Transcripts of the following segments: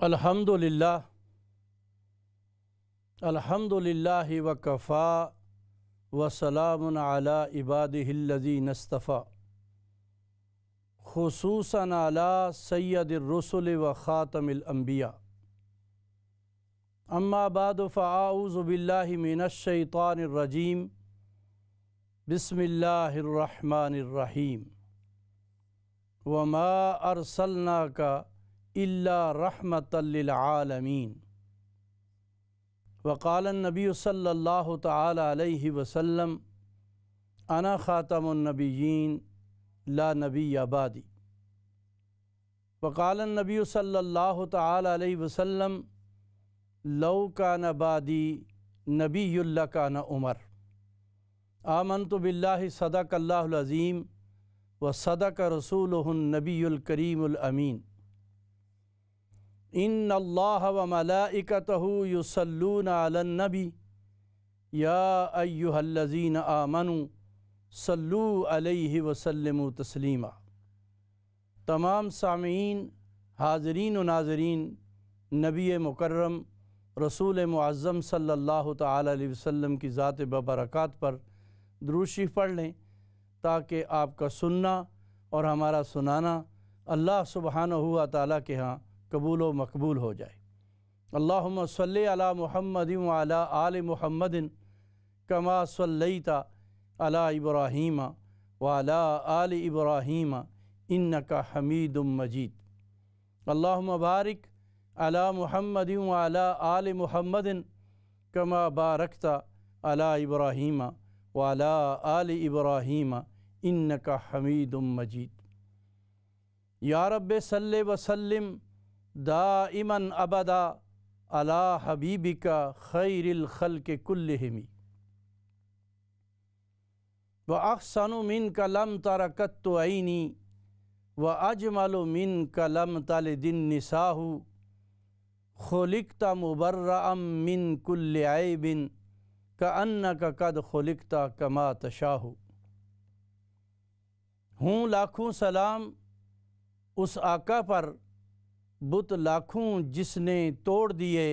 الحمدللہ الحمدللہ وکفا وسلام علی عبادہ الذین اصطفیٰ خصوصاً علی سید الرسل و خاتم الانبیاء اما بعد فاعوذ باللہ من الشیطان الرجیم بسم اللہ الرحمن الرحیم وما ارسلناک الا رحمۃ للعالمین وقال النبی صلی اللہ تعالی علیہ وسلم انا خاتم النبیین لا نبی بعدی وقال النبی صلی اللہ تعالی علیہ وسلم لو کان بعدی نبی لکان عمر آمنت باللہ صدق اللہ العظیم وصدق رسولہ النبی الکریم الامین ان اللہ وملائکتہ یصلون علی النبی یا ایہا الذین آمنوا صلو علیہ وسلموا تسلیما۔ تمام سامعین، حاضرین و ناظرین، نبی مکرم رسول معظم صلی اللہ تعالی علیہ وسلم کی ذات ببرکات پر درود شریف پڑھ لیں تاکہ آپ کا سننا اور ہمارا سنانا اللہ سبحانہ و تعالیٰ کے ہاں قبول و مقبول ہو جائے۔ اللہم صلی علی محمد وعلی آل محمد کما صلیت علی ابراہیم وعلی آل ابراہیم انک حمید مجید۔ اللہم بارک علی محمد وعلی آل محمد کما بارکت علی ابراہیم وعلی آل ابراہیم انک حمید مجید۔ یا رب صلی وسلم دائما ابدا علی حبیبک خیر الخلق کلہم واحسن منک لم تر قط عینی واجمل منک لم تلد النساء خلقت مبرأ من کل عیب کأنک قد خلقت کما تشاء۔ ہوں لاکھوں سلام اس آقا پر بت لاکھوں جس نے توڑ دیے،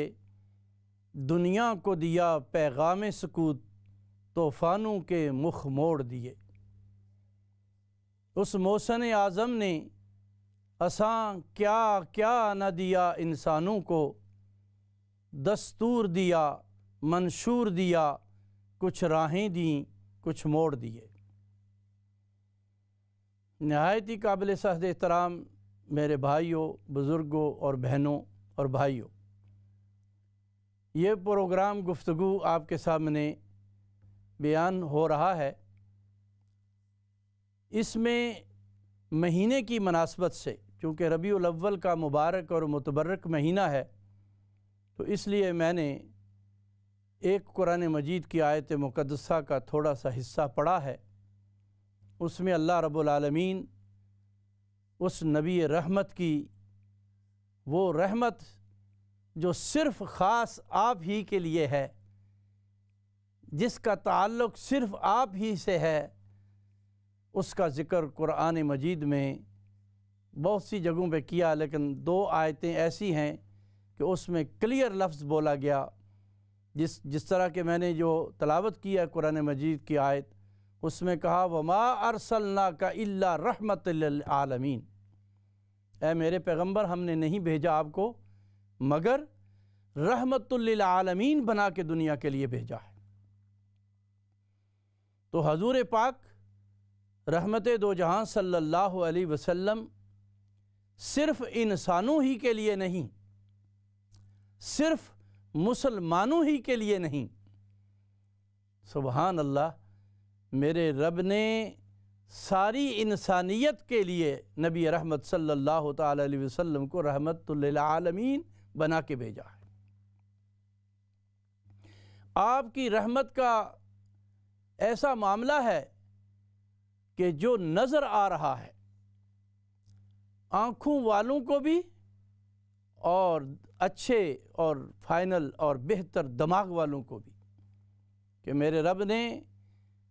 دنیا کو دیا پیغام سکوت، طوفانوں کے مخ موڑ دیے۔ اس محسن اعظم نے اساں کیا کیا نہ دیا انسانوں کو، دستور دیا، منشور دیا، کچھ راہیں دیں، کچھ موڑ دیے۔ نہایت ہی قابل صحت احترام میرے بھائیوں، بزرگوں اور بہنوں اور بھائیوں، یہ پروگرام گفتگو آپ کے سامنے بیان ہو رہا ہے۔ اس میں مہینے کی مناسبت سے، چونکہ ربیع الاول کا مبارک اور متبرک مہینہ ہے، تو اس لیے میں نے ایک قرآن مجید کی آیت مقدسہ کا تھوڑا سا حصہ پڑھا ہے۔ اس میں اللہ رب العالمین اس نبی رحمت کی وہ رحمت جو صرف خاص آپ ہی کے لیے ہے، جس کا تعلق صرف آپ ہی سے ہے، اس کا ذکر قرآن مجید میں بہت سی جگہوں پہ کیا، لیکن دو آیتیں ایسی ہیں کہ اس میں کلیئر لفظ بولا گیا، جس طرح کہ میں نے جو تلاوت کی ہے قرآن مجید کی آیت، اس میں کہا وَمَا أَرْسَلْنَاكَ إِلَّا رَحْمَةً لِلْعَالَمِينَ، اے میرے پیغمبر ہم نے نہیں بھیجا آپ کو مگر رحمت للعالمین بنا کے دنیا کے لیے بھیجا ہے۔ تو حضور پاک رحمت دو جہاں صلی اللہ علیہ وسلم صرف انسانوں ہی کے لیے نہیں، صرف مسلمانوں ہی کے لیے نہیں، سبحان اللہ، میرے رب نے ساری انسانیت کے لیے نبی رحمت صلی اللہ تعالی علیہ وسلم کو رحمت للعالمین بنا کے بھیجا ہے۔ آپ کی رحمت کا ایسا معاملہ ہے کہ جو نظر آ رہا ہے آنکھوں والوں کو بھی، اور اچھے اور فائنل اور بہتر دماغ والوں کو بھی، کہ میرے رب نے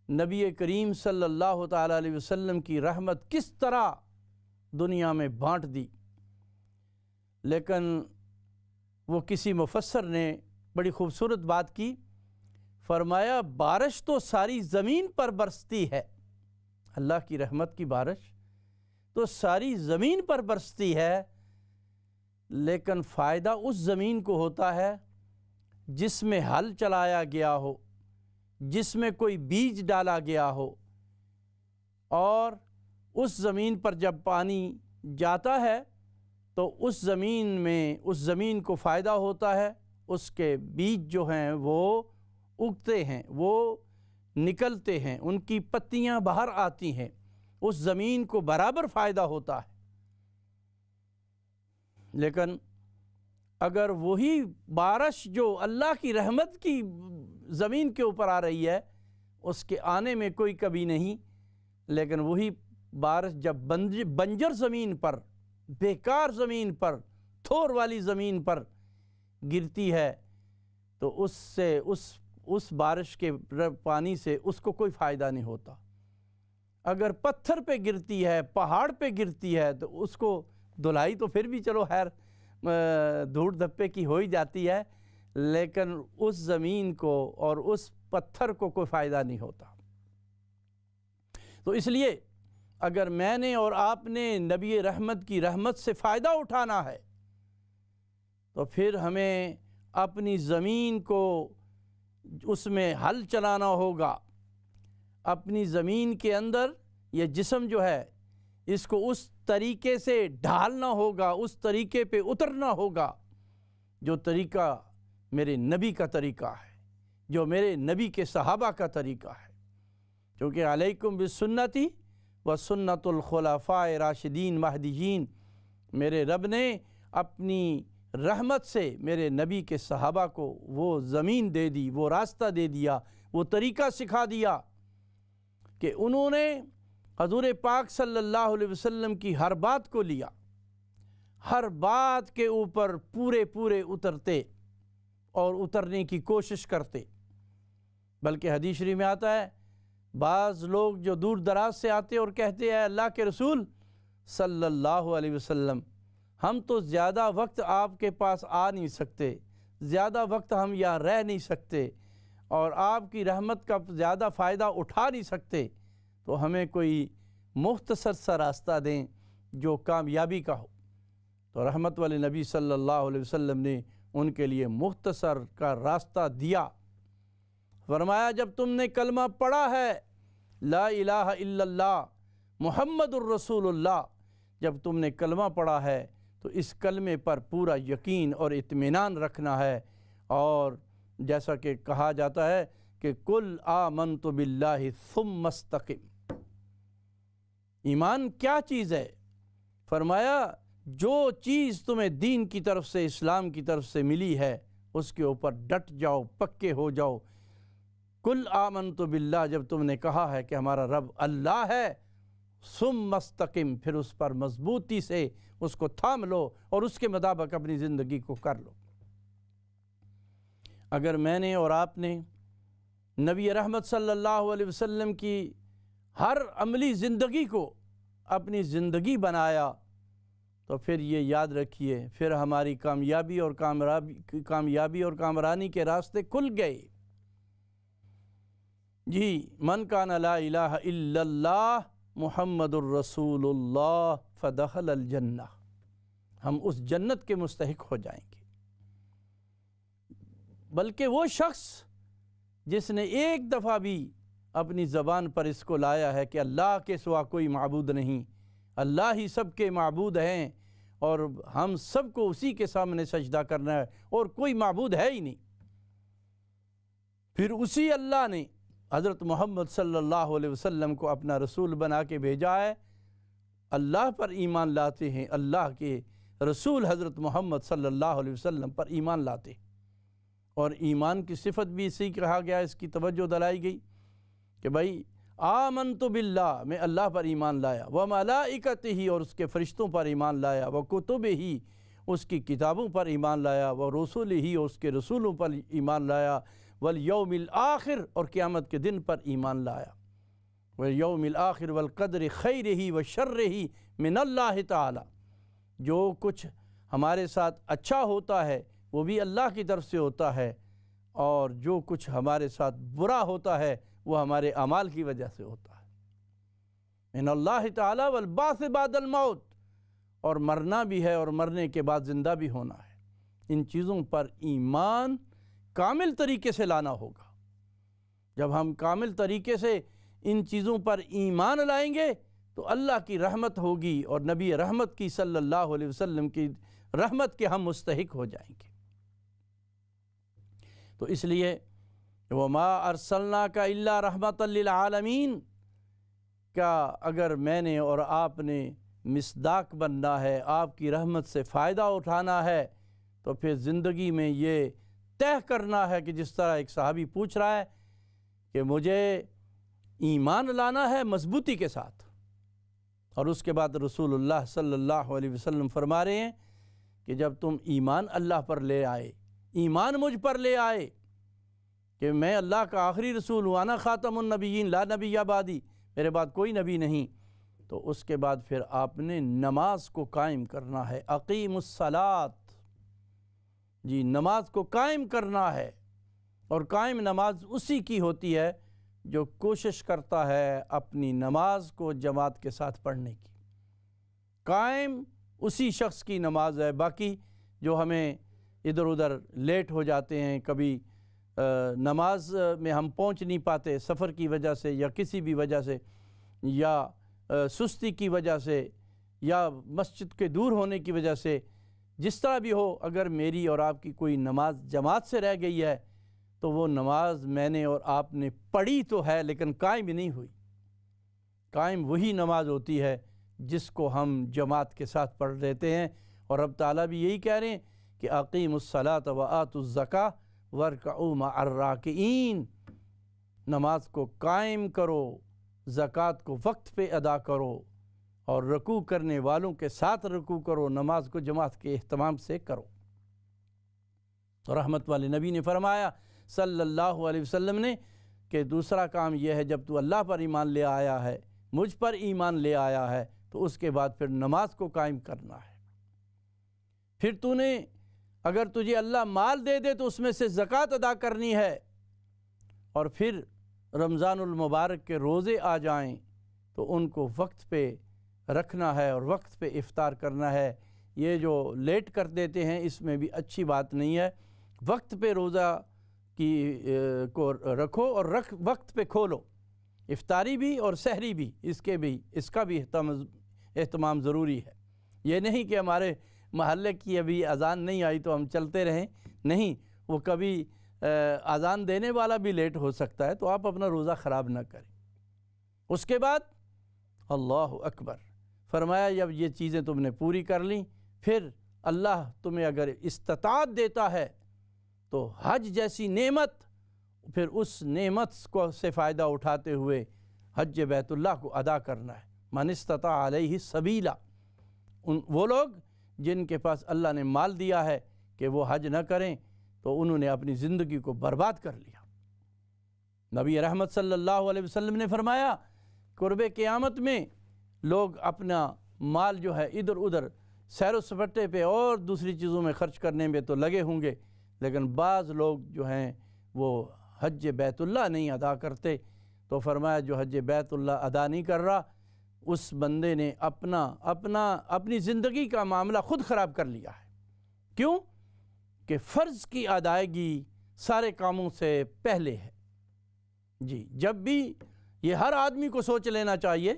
نبی کریم صلی اللہ تعالیٰ علیہ وسلم کی رحمت کس طرح دنیا میں بانٹ دی۔ لیکن وہ کسی مفسر نے بڑی خوبصورت بات کی، فرمایا بارش تو ساری زمین پر برستی ہے، اللہ کی رحمت کی بارش تو ساری زمین پر برستی ہے، لیکن فائدہ اس زمین کو ہوتا ہے جس میں ہل چلایا گیا ہو، جس میں کوئی بیج ڈالا گیا ہو، اور اس زمین پر جب پانی جاتا ہے تو اس زمین کو فائدہ ہوتا ہے، اس کے بیج جو ہیں وہ اگتے ہیں، وہ نکلتے ہیں، ان کی پتیاں باہر آتی ہیں، اس زمین کو برابر فائدہ ہوتا ہے۔ لیکن اگر وہی بارش جو اللہ کی رحمت کی زمین کے اوپر آ رہی ہے، اس کے آنے میں کوئی کمی نہیں، لیکن وہی بارش جب بنجر زمین پر، بیکار زمین پر، تھور والی زمین پر گرتی ہے تو اس بارش کے پانی سے اس کو کوئی فائدہ نہیں ہوتا۔ اگر پتھر پہ گرتی ہے، پہاڑ پہ گرتی ہے تو اس کو دھلائی تو پھر بھی چلو خیر دھوڑ دھپے کی ہو ہی جاتی ہے، لیکن اس زمین کو اور اس پتھر کو کوئی فائدہ نہیں ہوتا۔ تو اس لیے اگر میں نے اور آپ نے نبی رحمت کی رحمت سے فائدہ اٹھانا ہے تو پھر ہمیں اپنی زمین کو اس میں ہل چلانا ہوگا، اپنی زمین کے اندر یہ جسم جو ہے اس کو اس طریقے سے ڈھالنا ہوگا، اس طریقے پہ اترنا ہوگا جو طریقہ میرے نبی کا طریقہ ہے، جو میرے نبی کے صحابہ کا طریقہ ہے۔ کیونکہ علیکم بسنتی و سنت الخلفاء راشدین مہدیین، میرے رب نے اپنی رحمت سے میرے نبی کے صحابہ کو وہ زمین دے دی، وہ راستہ دے دیا، وہ طریقہ سکھا دیا کہ انہوں نے حضور پاک صلی اللہ علیہ وسلم کی ہر بات کو لیا، ہر بات کے اوپر پورے اترتے اور اترنے کی کوشش کرتے۔ بلکہ حدیث شریف میں آتا ہے بعض لوگ جو دور دراز سے آتے اور کہتے ہیں اللہ کے رسول صلی اللہ علیہ وسلم ہم تو زیادہ وقت آپ کے پاس آ نہیں سکتے، زیادہ وقت ہم یہاں رہ نہیں سکتے اور آپ کی رحمت کا زیادہ فائدہ اٹھا نہیں سکتے، تو ہمیں کوئی مختصر سا راستہ دیں جو کامیابی کا ہو۔ تو رحمت والے نبی صلی اللہ علیہ وسلم نے ان کے لیے مختصر کا راستہ دیا۔ فرمایا جب تم نے کلمہ پڑھا ہے لا الہ الا اللہ محمد الرسول اللہ، جب تم نے کلمہ پڑھا ہے تو اس کلمے پر پورا یقین اور اطمینان رکھنا ہے، اور جیسا کہ کہا جاتا ہے کہ قل آمنت باللہ ثم استقم۔ ایمان کیا چیز ہے؟ فرمایا جو چیز تمہیں دین کی طرف سے، اسلام کی طرف سے ملی ہے اس کے اوپر ڈٹ جاؤ، پکے ہو جاؤ۔ قل آمنت باللہ، جب تم نے کہا ہے کہ ہمارا رب اللہ ہے، ثم استقم، پھر اس پر مضبوطی سے اس کو تھام لو اور اس کے مطابق اپنی زندگی کو کر لو۔ اگر میں نے اور آپ نے نبی رحمت صلی اللہ علیہ وسلم کی ہر عملی زندگی کو اپنی زندگی بنایا تو پھر یہ یاد رکھیے پھر ہماری کامیابی اور کامرانی کے راستے کھل گئے۔ جی من کان لا الہ الا اللہ محمد الرسول اللہ فدخل الجنہ، ہم اس جنت کے مستحق ہو جائیں گے۔ بلکہ وہ شخص جس نے ایک دفعہ بھی اپنی زبان پر اس کو لایا ہے کہ اللہ کے سوا کوئی معبود نہیں، اللہ ہی سب کے معبود ہیں اور ہم سب کو اسی کے سامنے سجدہ کرنا ہے اور کوئی معبود ہے ہی نہیں، پھر اسی اللہ نے حضرت محمد صلی اللہ علیہ وسلم کو اپنا رسول بنا کے بھیجا ہے، اللہ پر ایمان لاتے ہیں، اللہ کے رسول حضرت محمد صلی اللہ علیہ وسلم پر ایمان لاتے ہیں۔ اور ایمان کی صفت بھی اسی کہا گیا، اس کی توجہ دلائی گئی کہ بھائی آمنت باللہ، میں اللہ پر ایمان لایا، وملائکتہ، اور اس کے فرشتوں پر ایمان لایا، وکتبہ، اس کی کتابوں پر ایمان لایا، ورسلہ، اور اس کے رسولوں پر ایمان لایا، والیوم الآخر، اور قیامت کے دن پر ایمان لایا، والیوم الآخر والقدر خیرہ وشرہ من اللہ تعالی، جو کچھ ہمارے ساتھ اچھا ہوتا ہے وہ بھی اللہ کی طرف سے ہوتا ہے، اور جو کچھ ہمارے ساتھ برا ہوتا ہے وہ ہمارے اعمال کی وجہ سے ہوتا ہے۔ ان اللہ تعالی والبعث بعد الموت، اور مرنا بھی ہے اور مرنے کے بعد زندہ بھی ہونا ہے۔ ان چیزوں پر ایمان کامل طریقے سے لانا ہوگا۔ جب ہم کامل طریقے سے ان چیزوں پر ایمان لائیں گے تو اللہ کی رحمت ہوگی، اور نبی رحمت کی صلی اللہ علیہ وسلم کی رحمت کے ہم مستحق ہو جائیں گے۔ تو اس لیے وَمَا أَرْسَلْنَاكَ إِلَّا رَحْمَةً لِلْعَالَمِينَ، کیا اگر میں نے اور آپ نے مصداق بننا ہے، آپ کی رحمت سے فائدہ اٹھانا ہے، تو پھر زندگی میں یہ طے کرنا ہے کہ جس طرح ایک صحابی پوچھ رہا ہے کہ مجھے ایمان لانا ہے مضبوطی کے ساتھ، اور اس کے بعد رسول اللہ صلی اللہ علیہ وسلم فرما رہے ہیں کہ جب تم ایمان اللہ پر لے آئے، ایمان مجھ پر لے آئے کہ میں اللہ کا آخری رسول ہوں، انا خاتم النبیین لا نبی بعدی، میرے بعد کوئی نبی نہیں، تو اس کے بعد پھر آپ نے نماز کو قائم کرنا ہے۔ اقیم الصلاۃ، جی نماز کو قائم کرنا ہے، اور قائم نماز اسی کی ہوتی ہے جو کوشش کرتا ہے اپنی نماز کو جماعت کے ساتھ پڑھنے کی۔ قائم اسی شخص کی نماز ہے۔ باقی جو ہمیں ادھر ادھر لیٹ ہو جاتے ہیں، کبھی نماز میں ہم پہنچ نہیں پاتے سفر کی وجہ سے یا کسی بھی وجہ سے، یا سستی کی وجہ سے، یا مسجد کے دور ہونے کی وجہ سے، جس طرح بھی ہو، اگر میری اور آپ کی کوئی نماز جماعت سے رہ گئی ہے تو وہ نماز میں نے اور آپ نے پڑھی تو ہے لیکن قائم نہیں ہوئی۔ قائم وہی نماز ہوتی ہے جس کو ہم جماعت کے ساتھ پڑھ لیتے ہیں، اور رب تعالیٰ بھی یہی کہہ رہے ہیں کہ اقیم الصلاۃ وآتوا الزکاۃ وارکعوا مع الراکعین، نماز کو قائم کرو، زکوٰۃ کو وقت پہ ادا کرو، اور رکوع کرنے والوں کے ساتھ رکوع کرو، نماز کو جماعت کے اہتمام سے کرو۔ رحمت والے نبی نے فرمایا صلی اللہ علیہ وسلم نے کہ دوسرا کام یہ ہے، جب تو اللہ پر ایمان لے آیا ہے، مجھ پر ایمان لے آیا ہے، تو اس کے بعد پھر نماز کو قائم کرنا ہے۔ پھر تو نے اگر تجھے اللہ مال دے دے تو اس میں سے زکوٰۃ ادا کرنی ہے، اور پھر رمضان المبارک کے روزے آ جائیں تو ان کو وقت پہ رکھنا ہے اور وقت پہ افطار کرنا ہے۔ یہ جو لیٹ کر دیتے ہیں اس میں بھی اچھی بات نہیں ہے۔ وقت پہ روزہ کو رکھو اور وقت پہ کھولو، افطاری بھی اور سحری بھی، اس کا بھی اہتمام ضروری ہے۔ یہ نہیں کہ ہمارے محلے کی ابھی اذان نہیں آئی تو ہم چلتے رہیں، نہیں، وہ کبھی اذان دینے والا بھی لیٹ ہو سکتا ہے، تو آپ اپنا روزہ خراب نہ کریں۔ اس کے بعد اللہ اکبر، فرمایا جب یہ چیزیں تم نے پوری کر لیں، پھر اللہ تمہیں اگر استطاعت دیتا ہے تو حج جیسی نعمت، پھر اس نعمت سے فائدہ اٹھاتے ہوئے حج بیت اللہ کو ادا کرنا ہے۔ من استطاع علیہ سبیلا، وہ لوگ جن کے پاس اللہ نے مال دیا ہے کہ وہ حج نہ کریں تو انہوں نے اپنی زندگی کو برباد کر لیا۔ نبی رحمت صلی اللہ علیہ وسلم نے فرمایا قرب قیامت میں لوگ اپنا مال جو ہے ادھر ادھر سیر و سپاٹے پہ اور دوسری چیزوں میں خرچ کرنے میں تو لگے ہوں گے، لیکن بعض لوگ جو ہیں وہ حج بیت اللہ نہیں ادا کرتے، تو فرمایا جو حج بیت اللہ ادا نہیں کر رہا اس بندے نے اپنی زندگی کا معاملہ خود خراب کر لیا ہے۔ کیوں؟ کہ فرض کی ادائیگی سارے کاموں سے پہلے ہے۔ جی، جب بھی یہ ہر آدمی کو سوچ لینا چاہیے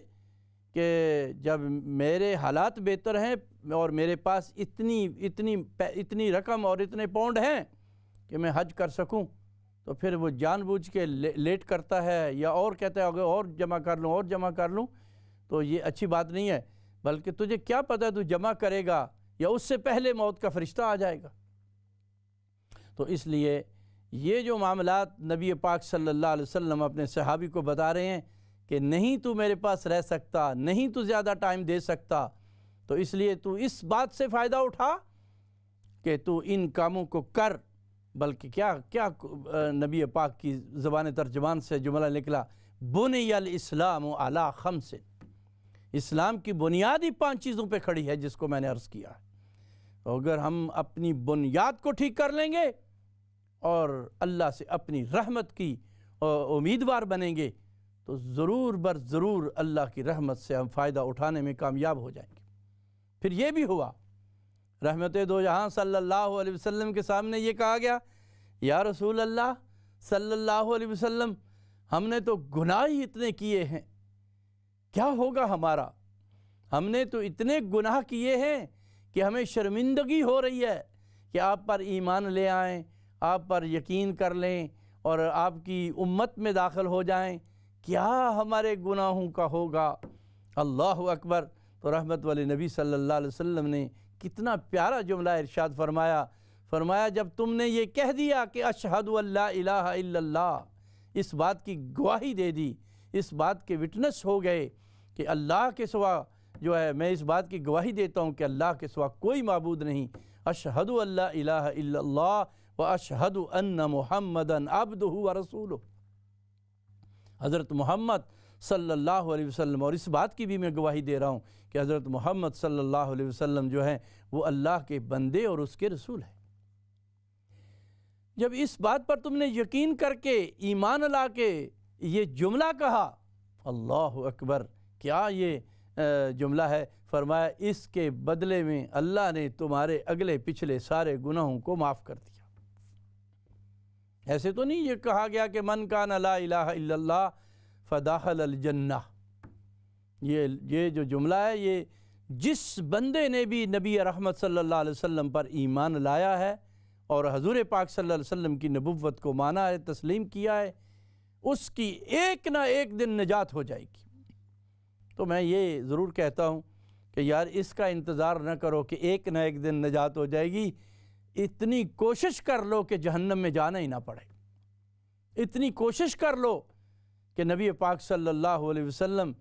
کہ جب میرے حالات بہتر ہیں اور میرے پاس اتنی رقم اور اتنے پاؤنڈ ہیں کہ میں حج کر سکوں، تو پھر وہ جان بوجھ کے لیٹ کرتا ہے یا اور کہتا ہے اگر اور جمع کر لوں، تو یہ اچھی بات نہیں ہے۔ بلکہ تجھے کیا پتہ تو جمع کرے گا یا اس سے پہلے موت کا فرشتہ آ جائے گا۔ تو اس لیے یہ جو معاملات نبی پاک صلی اللہ علیہ وسلم اپنے صحابی کو بتا رہے ہیں کہ نہیں تو میرے پاس رہ سکتا، نہیں تو زیادہ ٹائم دے سکتا، تو اس لیے تو اس بات سے فائدہ اٹھا کہ تو ان کاموں کو کر۔ بلکہ کیا نبی پاک کی زبان ترجمان سے جملہ نکلا، بنی الاسلام علی خمس، اسلام کی بنیادی 5 چیزوں پہ کھڑی ہے جس کو میں نے عرض کیا ہے۔ اگر ہم اپنی بنیاد کو ٹھیک کر لیں گے اور اللہ سے اپنی رحمت کی امیدوار بنیں گے تو ضرور بر ضرور اللہ کی رحمت سے ہم فائدہ اٹھانے میں کامیاب ہو جائیں گے۔ پھر یہ بھی ہوا، رحمت دو جہاں صلی اللہ علیہ وسلم کے سامنے یہ کہا گیا، یا رسول اللہ صلی اللہ علیہ وسلم، ہم نے تو گناہ ہی اتنے کیے ہیں، کیا ہوگا ہمارا؟ ہم نے تو اتنے گناہ کیے ہیں کہ ہمیں شرمندگی ہو رہی ہے کہ آپ پر ایمان لے آئیں، آپ پر یقین کر لیں اور آپ کی امت میں داخل ہو جائیں، کیا ہمارے گناہوں کا ہوگا؟ اللہ اکبر۔ تو رحمت والے نبی صلی اللہ علیہ وسلم نے کتنا پیارا جملہ ارشاد فرمایا جب تم نے یہ کہہ دیا کہ اشہد ان لا الہ الا اللہ، اس بات کی گواہی دے دی، اس بات کے وٹنس ہو گئے کہ اللہ کے سوا جو ہے، میں اس بات کی گواہی دیتا ہوں کہ اللہ کے سوا کوئی معبود نہیں، اشہد ان لا الہ الا اللہ واشہد ان محمدً عبدہ ورسولہ، حضرت محمد صلی اللہ علیہ وسلم، اور اس بات کی بھی میں گواہی دے رہا ہوں کہ حضرت محمد صلی اللہ علیہ وسلم جو ہیں وہ اللہ کے بندے اور اس کے رسول ہیں۔ جب اس بات پر تم نے یقین کر کے ایمان لا کے یہ جملہ کہا، اللہ اکبر، کیا یہ جملہ ہے؟ فرمایا اس کے بدلے میں اللہ نے تمہارے اگلے پچھلے سارے گناہوں کو معاف کر دیا۔ ایسے تو نہیں یہ کہا گیا کہ من کان لا الہ الا اللہ فدخل الجنہ، یہ جو جملہ ہے یہ جس بندے نے بھی نبی رحمت صلی اللہ علیہ وسلم پر ایمان لایا ہے اور حضور پاک صلی اللہ علیہ وسلم کی نبوت کو مانا ہے، تسلیم کیا ہے، اس کی ایک نہ ایک دن نجات ہو جائے گی۔ تو میں یہ ضرور کہتا ہوں کہ یار اس کا انتظار نہ کرو کہ ایک نہ ایک دن نجات ہو جائے گی، اتنی کوشش کر لو کہ جہنم میں جانا ہی نہ پڑے، اتنی کوشش کر لو کہ نبی پاک صلی اللہ علیہ وسلم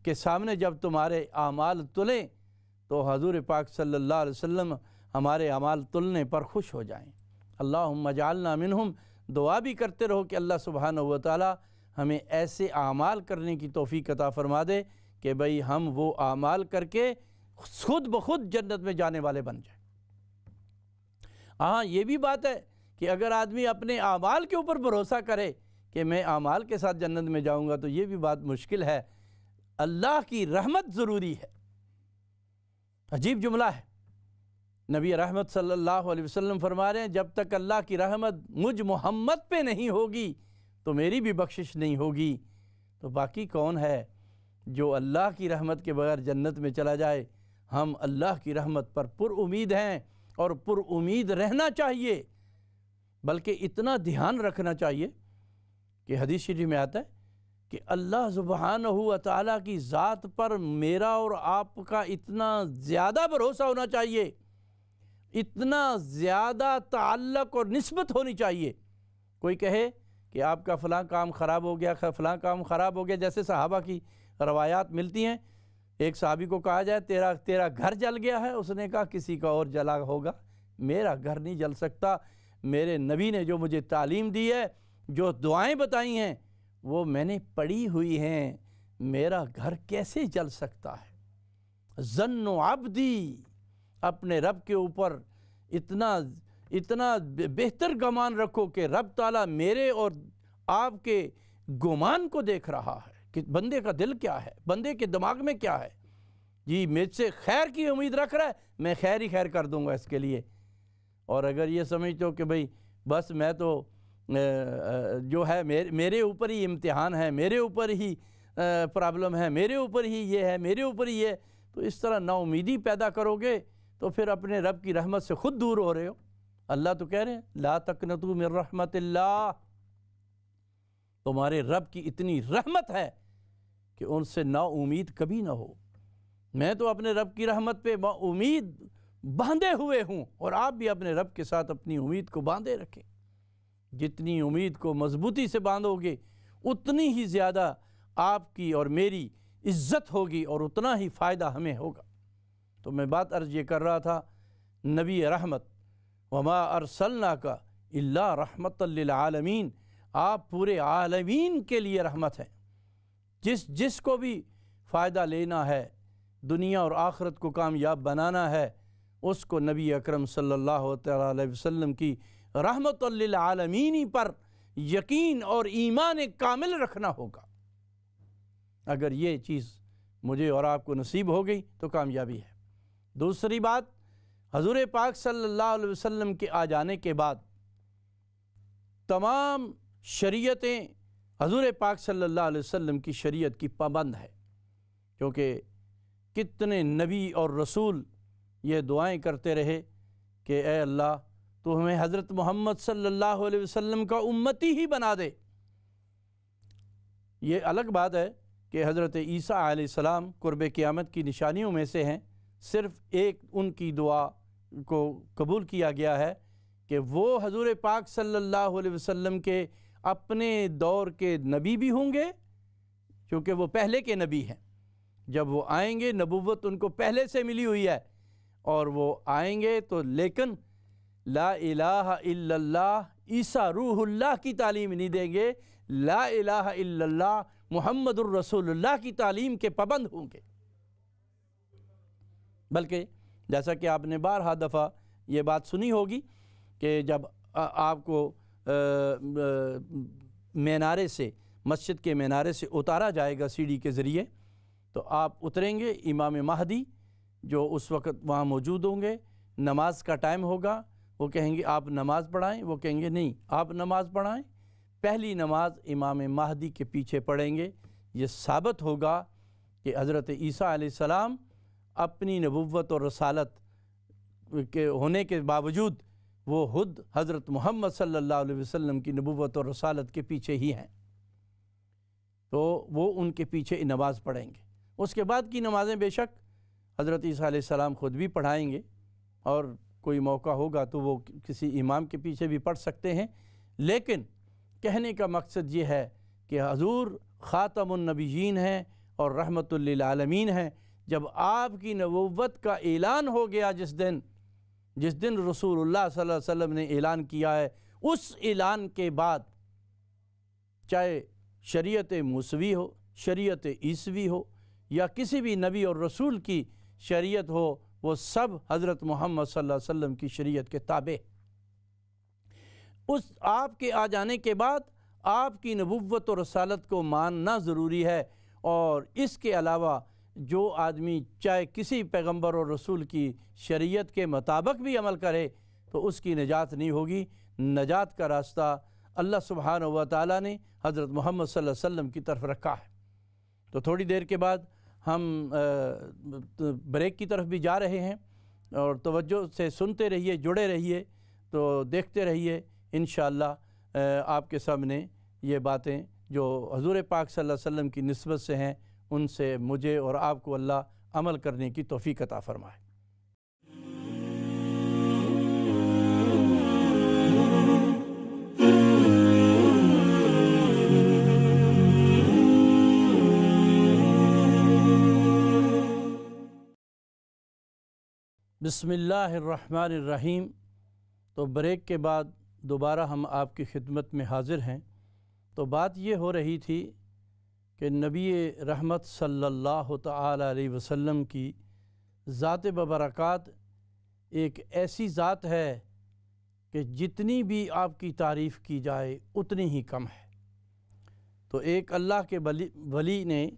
کے سامنے جب تمہارے اعمال تلیں تو حضور پاک صلی اللہ علیہ وسلم ہمارے اعمال تلنے پر خوش ہو جائیں۔ اللہم اجعلنا منہم، دعا بھی کرتے رہو کہ اللہ سبحانہ و تعالی ہمیں ایسے اعمال کرنے کی توفیق عطا فرما دے کہ بھئی ہم وہ اعمال کر کے خود بخود جنت میں جانے والے بن جائیں۔ ہاں یہ بھی بات ہے کہ اگر آدمی اپنے اعمال کے اوپر بھروسہ کرے کہ میں اعمال کے ساتھ جنت میں جاؤں گا تو یہ بھی بات مشکل ہے۔ اللہ کی رحمت ضروری ہے۔ عجیب جملہ ہے، نبی رحمت صلی اللہ علیہ وسلم فرما رہے ہیں جب تک اللہ کی رحمت مجھ محمد پہ نہیں ہوگی تو میری بھی بخشش نہیں ہوگی، تو باقی کون ہے جو اللہ کی رحمت کے بغیر جنت میں چلا جائے؟ ہم اللہ کی رحمت پر پر امید ہیں اور پر امید رہنا چاہیے، بلکہ اتنا دھیان رکھنا چاہیے کہ حدیث شریف میں آتا ہے کہ اللہ سبحانہ و تعالیٰ کی ذات پر میرا اور آپ کا اتنا زیادہ بھروسہ ہونا چاہیے، اتنا زیادہ تعلق اور نسبت ہونی چاہیے۔ کوئی کہے کہ آپ کا فلاں کام خراب ہو گیا، فلاں کام خراب ہو گیا، جیسے صحابہ کی روایات ملتی ہیں، ایک صحابی کو کہا جائے تیرا گھر جل گیا ہے، اس نے کہا کسی کا اور جلا ہوگا، میرا گھر نہیں جل سکتا، میرے نبی نے جو مجھے تعلیم دی ہے، جو دعائیں بتائی ہیں وہ میں نے پڑھی ہوئی ہیں، میرا گھر کیسے جل سکتا ہے؟ ظن عبدی، اپنے رب کے اوپر اتنا بہتر گمان رکھو کہ رب تعالیٰ میرے اور آپ کے گمان کو دیکھ رہا ہے کہ بندے کا دل کیا ہے، بندے کے دماغ میں کیا ہے۔ جی مجھ سے خیر کی امید رکھ رہا ہے، میں خیر ہی خیر کر دوں گا اس کے لیے۔ اور اگر یہ سمجھتے ہو کہ بھئی بس میں تو جو ہے میرے اوپر ہی امتحان ہے، میرے اوپر ہی پرابلم ہے، میرے اوپر ہی یہ ہے، میرے اوپر ہی یہ، تو اس طرح نا امیدی پیدا کرو گے تو پھر اپنے رب کی رحمت سے خود دور ہو رہے ہو۔ اللہ تو کہہ رہے ہیں لا تقنطوا من رحمت اللہ، تمہارے رب کی اتنی رحمت ہے کہ ان سے نا امید کبھی نہ ہو۔ میں تو اپنے رب کی رحمت پہ امید باندھے ہوئے ہوں، اور آپ بھی اپنے رب کے ساتھ اپنی امید کو باندھے رکھیں۔ جتنی امید کو مضبوطی سے باندھو گے اتنی ہی زیادہ آپ کی اور میری عزت ہوگی اور اتنا ہی فائدہ ہمیں ہوگا۔ تو میں بات عرض یہ کر رہا تھا، نبی رحمت وما ارسلناک الا رحمت للعالمین، آپ پورے عالمین کے لیے رحمت ہیں۔ جس کو بھی فائدہ لینا ہے، دنیا اور آخرت کو کامیاب بنانا ہے، اس کو نبی اکرم صلی اللہ تعالیٰ علیہ وسلم کی رحمت للعالمین پر یقین اور ایمان کامل رکھنا ہوگا۔ اگر یہ چیز مجھے اور آپ کو نصیب ہو گئی تو کامیابی ہے۔ دوسری بات، حضور پاک صلی اللہ علیہ وسلم کے آ جانے کے بعد تمام شریعتیں حضور پاک صلی اللہ علیہ وسلم کی شریعت کی پابند ہے، کیونکہ کتنے نبی اور رسول یہ دعائیں کرتے رہے کہ اے اللہ تو ہمیں حضرت محمد صلی اللہ علیہ وسلم کا امتی ہی بنا دے۔ یہ الگ بات ہے کہ حضرت عیسیٰ علیہ السلام قرب قیامت کی نشانیوں میں سے ہیں، صرف ایک ان کی دعا کو قبول کیا گیا ہے کہ وہ حضور پاک صلی اللہ علیہ وسلم کے اپنے دور کے نبی بھی ہوں گے، کیونکہ وہ پہلے کے نبی ہیں۔ جب وہ آئیں گے نبوت ان کو پہلے سے ملی ہوئی ہے، اور وہ آئیں گے تو لیکن لا الہ الا اللہ عیسیٰ روح اللہ کی تعلیم نہیں دیں گے، لا الہ الا اللہ محمد الرسول اللہ کی تعلیم کے پابند ہوں گے۔ بلکہ جیسا کہ آپ نے بارہا دفعہ یہ بات سنی ہوگی کہ جب آپ کو مینارے سے، مسجد کے مینارے سے اتارا جائے گا سیڑھی کے ذریعے، تو آپ اتریں گے، امام مہدی جو اس وقت وہاں موجود ہوں گے، نماز کا ٹائم ہوگا، وہ کہیں گے آپ نماز پڑھائیں، وہ کہیں گے نہیں آپ نماز پڑھائیں۔ پہلی نماز امام مہدی کے پیچھے پڑھیں گے۔ یہ ثابت ہوگا کہ حضرت عیسیٰ علیہ السلام اپنی نبوت اور رسالت کے ہونے کے باوجود وہ خود حضرت محمد صلی اللہ علیہ وسلم کی نبوت اور رسالت کے پیچھے ہی ہیں، تو وہ ان کے پیچھے نماز پڑھیں گے۔ اس کے بعد کی نمازیں بے شک حضرت عیسیٰ علیہ السلام خود بھی پڑھائیں گے، اور کوئی موقع ہوگا تو وہ کسی امام کے پیچھے بھی پڑھ سکتے ہیں۔ لیکن کہنے کا مقصد یہ ہے کہ حضور خاتم النبیین ہیں اور رحمت للعالمین ہیں۔ جب آپ کی نبوت کا اعلان ہو گیا، جس دن رسول اللہ صلی اللہ علیہ وسلم نے اعلان کیا ہے، اس اعلان کے بعد چاہے شریعت موسوی ہو، شریعت عیسوی ہو، یا کسی بھی نبی اور رسول کی شریعت ہو، وہ سب حضرت محمد صلی اللہ علیہ وسلم کی شریعت کے تابع۔ اس آپ کے آ جانے کے بعد آپ کی نبوت و رسالت کو ماننا ضروری ہے، اور اس کے علاوہ جو آدمی چاہے کسی پیغمبر اور رسول کی شریعت کے مطابق بھی عمل کرے تو اس کی نجات نہیں ہوگی۔ نجات کا راستہ اللہ سبحانہ و تعالیٰ نے حضرت محمد صلی اللہ علیہ وسلم کی طرف رکھا ہے۔ تو تھوڑی دیر کے بعد ہم بریک کی طرف بھی جا رہے ہیں، اور توجہ سے سنتے رہیے، جڑے رہیے، تو دیکھتے رہیے انشاءاللہ آپ کے سامنے یہ باتیں جو حضور پاک صلی اللہ علیہ وسلم کی نسبت سے ہیں، ان سے مجھے اور آپ کو اللہ عمل کرنے کی توفیق عطا فرمائے۔ بسم اللہ الرحمن الرحیم۔ تو بریک کے بعد دوبارہ ہم آپ کی خدمت میں حاضر ہیں۔ تو بات یہ ہو رہی تھی کہ نبی رحمت صلی اللہ تعالی علیہ وسلم کی ذات ببرکات ایک ایسی ذات ہے کہ جتنی بھی آپ کی تعریف کی جائے اتنی ہی کم ہے۔ تو ایک اللہ کے ولی نے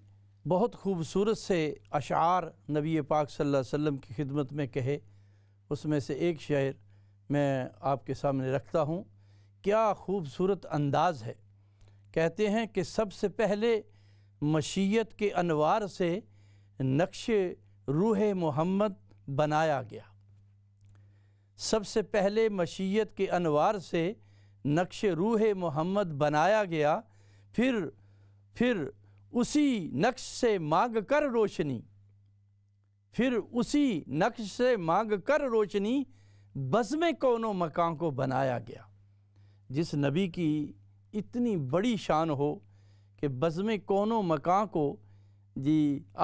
بہت خوبصورت سے اشعار نبی پاک صلی اللہ علیہ وسلم کی خدمت میں کہے، اس میں سے ایک شعر میں آپ کے سامنے رکھتا ہوں۔ کیا خوبصورت انداز ہے۔ کہتے ہیں کہ سب سے پہلے مشیت کے انوار سے نقش روح محمد بنایا گیا۔ سب سے پہلے مشیت کے انوار سے نقش روح محمد بنایا گیا، پھر اسی نقش سے مانگ کر روشنی، اسی نقش سے مانگ کر روشنی بزم کون و مکان کو بنایا گیا۔ جس نبی کی اتنی بڑی شان ہو کہ بزم کون و مکان کو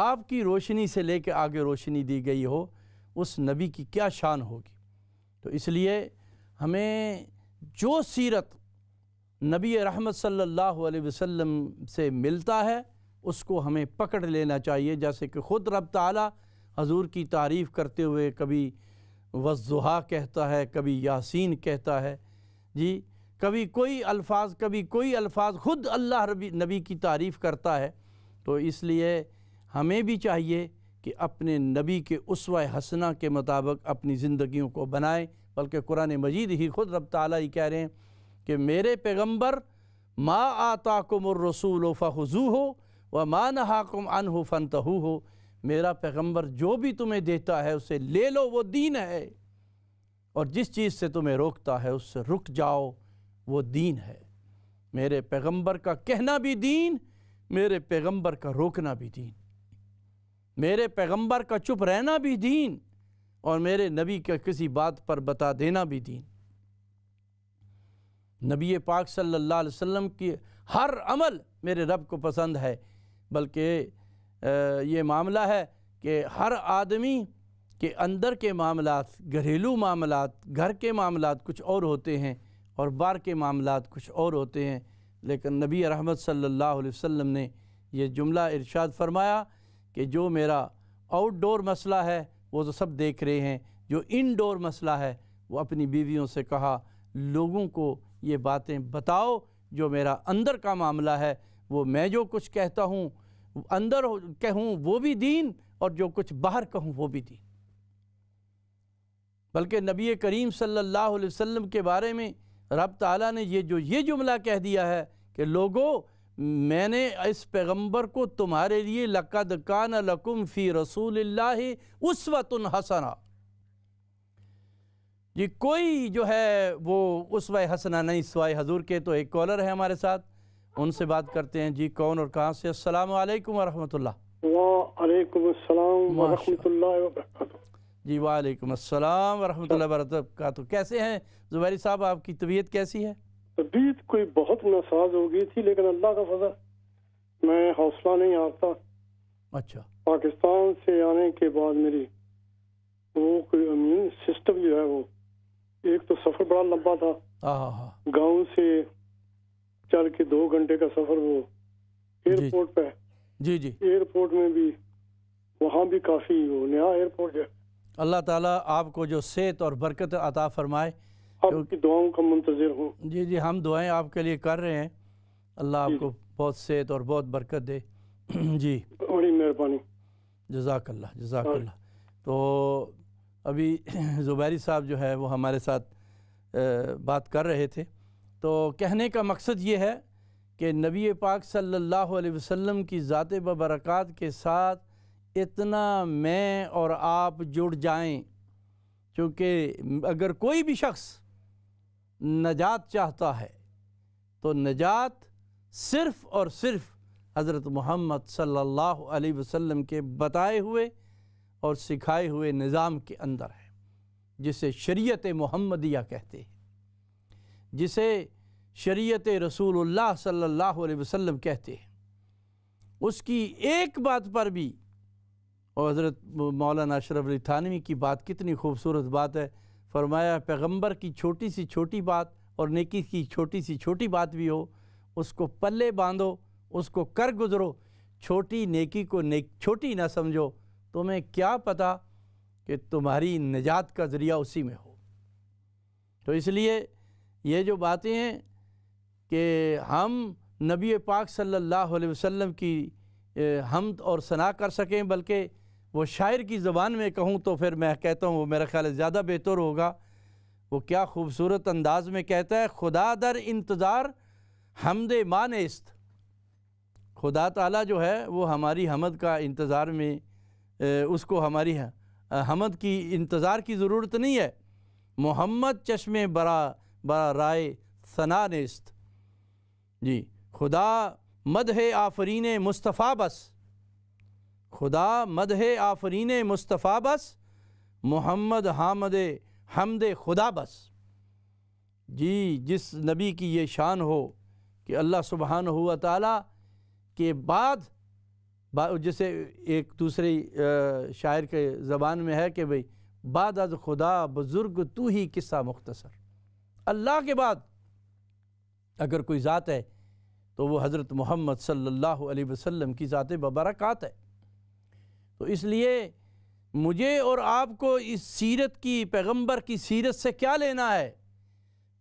آپ کی روشنی سے لے کے آگے روشنی دی گئی ہو، اس نبی کی کیا شان ہوگی۔ تو اس لیے ہمیں جو سیرت نبی رحمت صلی اللہ علیہ وسلم سے ملتا ہے اس کو ہمیں پکڑ لینا چاہیے۔ جیسے کہ خود رب تعالیٰ حضور کی تعریف کرتے ہوئے کبھی والضحیٰ کہتا ہے، کبھی یاسین کہتا ہے، جی کبھی کوئی الفاظ خود اللہ نبی کی تعریف کرتا ہے۔ تو اس لیے ہمیں بھی چاہیے کہ اپنے نبی کے اسوہ حسنہ کے مطابق اپنی زندگیوں کو بنائیں، بلکہ قرآن مجید ہی خود رب تعالیٰ ہی کہہ رہے ہیں کہ میرے پیغمبر ما آتاکم الرسول فخذوہ وما نہاکم عنہ فانتہوہ، میرا پیغمبر جو بھی تمہیں دیتا ہے اسے لے لو، وہ دین ہے، اور جس چیز سے تمہیں روکتا ہے اس سے رک جاؤ، وہ دین ہے۔ میرے پیغمبر کا کہنا بھی دین، میرے پیغمبر کا روکنا بھی دین، میرے پیغمبر کا چپ رہنا بھی دین، اور میرے نبی کے کسی بات پر بتا دینا بھی دین۔ نبی پاک صلی اللہ علیہ وسلم کی ہر عمل میرے رب کو پسند ہے، بلکہ یہ معاملہ ہے کہ ہر آدمی کے اندر کے معاملات، گھریلو معاملات، گھر کے معاملات کچھ اور ہوتے ہیں اور باہر کے معاملات کچھ اور ہوتے ہیں، لیکن نبی رحمت صلی اللہ علیہ وسلم نے یہ جملہ ارشاد فرمایا کہ جو میرا آؤٹ ڈور مسئلہ ہے وہ تو سب دیکھ رہے ہیں، جو ان ڈور مسئلہ ہے وہ اپنی بیویوں سے کہا لوگوں کو یہ باتیں بتاؤ، جو میرا اندر کا معاملہ ہے وہ میں جو کچھ کہتا ہوں اندر کہوں وہ بھی دین، اور جو کچھ باہر کہوں وہ بھی دین۔ بلکہ نبی کریم صلی اللہ علیہ وسلم کے بارے میں رب تعالیٰ نے یہ جملہ کہہ دیا ہے کہ لوگو میں نے اس پیغمبر کو تمہارے لیے لَقَدْ كَانَ لَكُمْ فِي رَسُولِ اللَّهِ أُسْوَةٌ حَسَنَةٌ، یہ کوئی جو ہے وہ اسوہ حسنہ نہیں سوائے حضور کے۔ تو ایک کالر ہے ہمارے ساتھ، ان سے بات کرتے ہیں۔ جی کون اور کہاں سے؟ السلام علیکم ورحمۃ اللہ۔ وعلیکم السلام ورحمۃ اللہ وبرکاتہ۔ جی وعلیکم السلام ورحمۃ اللہ وبرکاتہ۔ کیسے ہیں زبیری صاحب، آپ کی طبیعت کیسی ہے؟ طبیعت کوئی بہت ناساز ہو گئی تھی، لیکن اللہ کا فضل میں حوصلہ نہیں ہارتا۔ اچھا۔ پاکستان سے آنے کے بعد میری وہ کوئی امیون سسٹم جو ہے وہ، ایک تو سفر بڑا لمبا تھا، گاؤں سے چل کے 2 گھنٹے کا سفر، وہ ایئرپورٹ پہ، جی جی ایئرپورٹ میں بھی وہاں بھی کافی وہ نیا ایئرپورٹ ہے۔ اللہ تعالیٰ آپ کو جو صحت اور برکت عطا فرمائے، آپ کی دعاؤں کا منتظر ہوں۔ جی جی ہم دعائیں آپ کے لیے کر رہے ہیں، اللہ آپ کو بہت صحت اور بہت برکت دے۔ جی بڑی مہربانی، جزاک اللہ جزاک اللہ۔ تو ابھی زبیری صاحب جو ہے وہ ہمارے ساتھ بات کر رہے تھے، تو کہنے کا مقصد یہ ہے کہ نبی پاک صلی اللہ علیہ وسلم کی ذات ببرکات کے ساتھ اتنا میں اور آپ جڑ جائیں، چونکہ اگر کوئی بھی شخص نجات چاہتا ہے تو نجات صرف اور صرف حضرت محمد صلی اللہ علیہ وسلم کے بتائے ہوئے اور سکھائے ہوئے نظام کے اندر ہے، جسے شریعت محمدیہ کہتے ہیں، جسے شریعت رسول اللہ صلی اللہ علیہ وسلم کہتے ہیں۔ اس کی ایک بات پر بھی، اور حضرت مولانا اشرف علی تھانوی کی بات کتنی خوبصورت بات ہے، فرمایا پیغمبر کی چھوٹی سی چھوٹی بات اور نیکی کی چھوٹی سی چھوٹی بات بھی ہو، اس کو پلے باندھو، اس کو کر گزرو، چھوٹی نیکی کو چھوٹی نہ سمجھو، تمہیں کیا پتہ کہ تمہاری نجات کا ذریعہ اسی میں ہو۔ تو اس لیے یہ جو باتیں ہیں کہ ہم نبی پاک صلی اللہ علیہ وسلم کی حمد اور ثنا کر سکیں، بلکہ وہ شاعر کی زبان میں کہوں تو پھر میں کہتا ہوں وہ میرا خیال ہے زیادہ بہتر ہوگا۔ وہ کیا خوبصورت انداز میں کہتا ہے، خدا در انتظار حمد مانست۔ خدا تعالیٰ جو ہے وہ ہماری حمد کا انتظار میں، اس کو ہماری حمد کی انتظار کی ضرورت نہیں ہے۔ محمد چشم برا رائے ثنا نیست۔ جی خدا مدح آفرین مصطفیٰ بس، خدا مدح آفرین مصطفیٰ بس، محمد حمد خدا بس۔ جی جس نبی کی یہ شان ہو کہ اللہ سبحانہ و تعالیٰ کے بعد، جسے ایک دوسری شاعر کے زبان میں ہے کہ بھئی بعد از خدا بزرگ تو ہی قصہ مختصر، اللہ کے بعد اگر کوئی ذات ہے تو وہ حضرت محمد صلی اللہ علیہ وسلم کی ذات ببرکات ہے۔ تو اس لیے مجھے اور آپ کو اس سیرت کی، پیغمبر کی سیرت سے کیا لینا ہے؟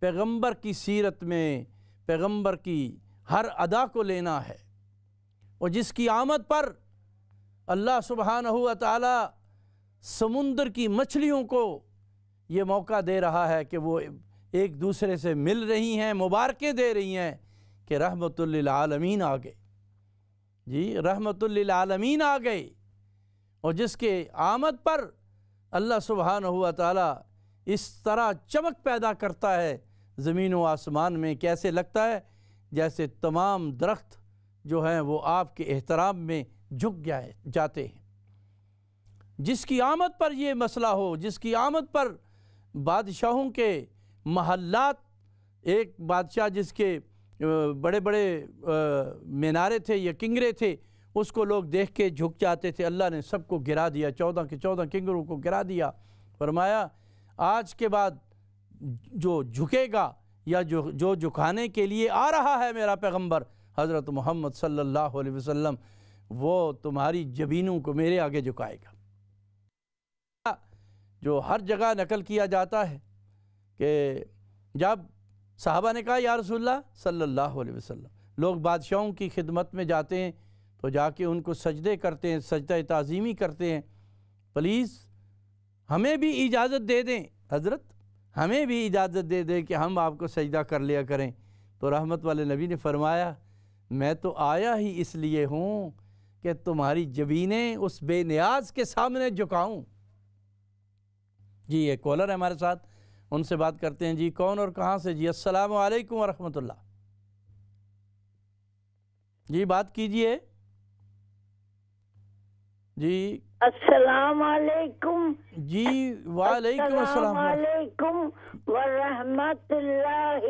پیغمبر کی سیرت میں پیغمبر کی ہر ادا کو لینا ہے، اور جس کی آمد پر اللہ سبحانہ و تعالی سمندر کی مچھلیوں کو یہ موقع دے رہا ہے کہ وہ ایک دوسرے سے مل رہی ہیں، مبارکیں دے رہی ہیں کہ رحمت للعالمین آ گئے، جی رحمت للعالمین آ گئے۔ اور جس کے آمد پر اللہ سبحانہ و تعالی اس طرح چمک پیدا کرتا ہے زمین و آسمان میں، کیسے لگتا ہے جیسے تمام درخت جو ہیں وہ آپ کے احترام میں جھک جاتے ہیں۔ جس کی آمد پر یہ مسئلہ ہو، جس کی آمد پر بادشاہوں کے محلات، ایک بادشاہ جس کے بڑے بڑے مینارے تھے یا کنگرے تھے، اس کو لوگ دیکھ کے جھک جاتے تھے، اللہ نے سب کو گرا دیا، 14 کے 14 کنگروں کو گرا دیا۔ فرمایا آج کے بعد جو جھکے گا یا جو جھکانے کے لیے آ رہا ہے میرا پیغمبر حضرت محمد صلی اللہ علیہ وسلم، وہ تمہاری جبینوں کو میرے آگے جھکائے گا۔ جو ہر جگہ نقل کیا جاتا ہے کہ جب صحابہ نے کہا یا رسول اللہ صلی اللہ علیہ وسلم، لوگ بادشاہوں کی خدمت میں جاتے ہیں تو جا کے ان کو سجدے کرتے ہیں، سجدہ تعظیمی کرتے ہیں، پلیز ہمیں بھی اجازت دے دیں حضرت، ہمیں بھی اجازت دے دیں کہ ہم آپ کو سجدہ کر لیا کریں۔ تو رحمت والے نبی نے فرمایا میں تو آیا ہی اس لیے ہوں کہ تمہاری جبینیں اس بے نیاز کے سامنے جھکاؤں۔ جی ایک کالر ہے ہمارے ساتھ، ان سے بات کرتے ہیں۔ جی کون اور کہاں سے؟ جی السلام علیکم ورحمۃ اللہ۔ جی بات کیجئے۔ جی السلام علیکم۔ جی وعلیکم السلام علیکم ورحمۃ اللہ۔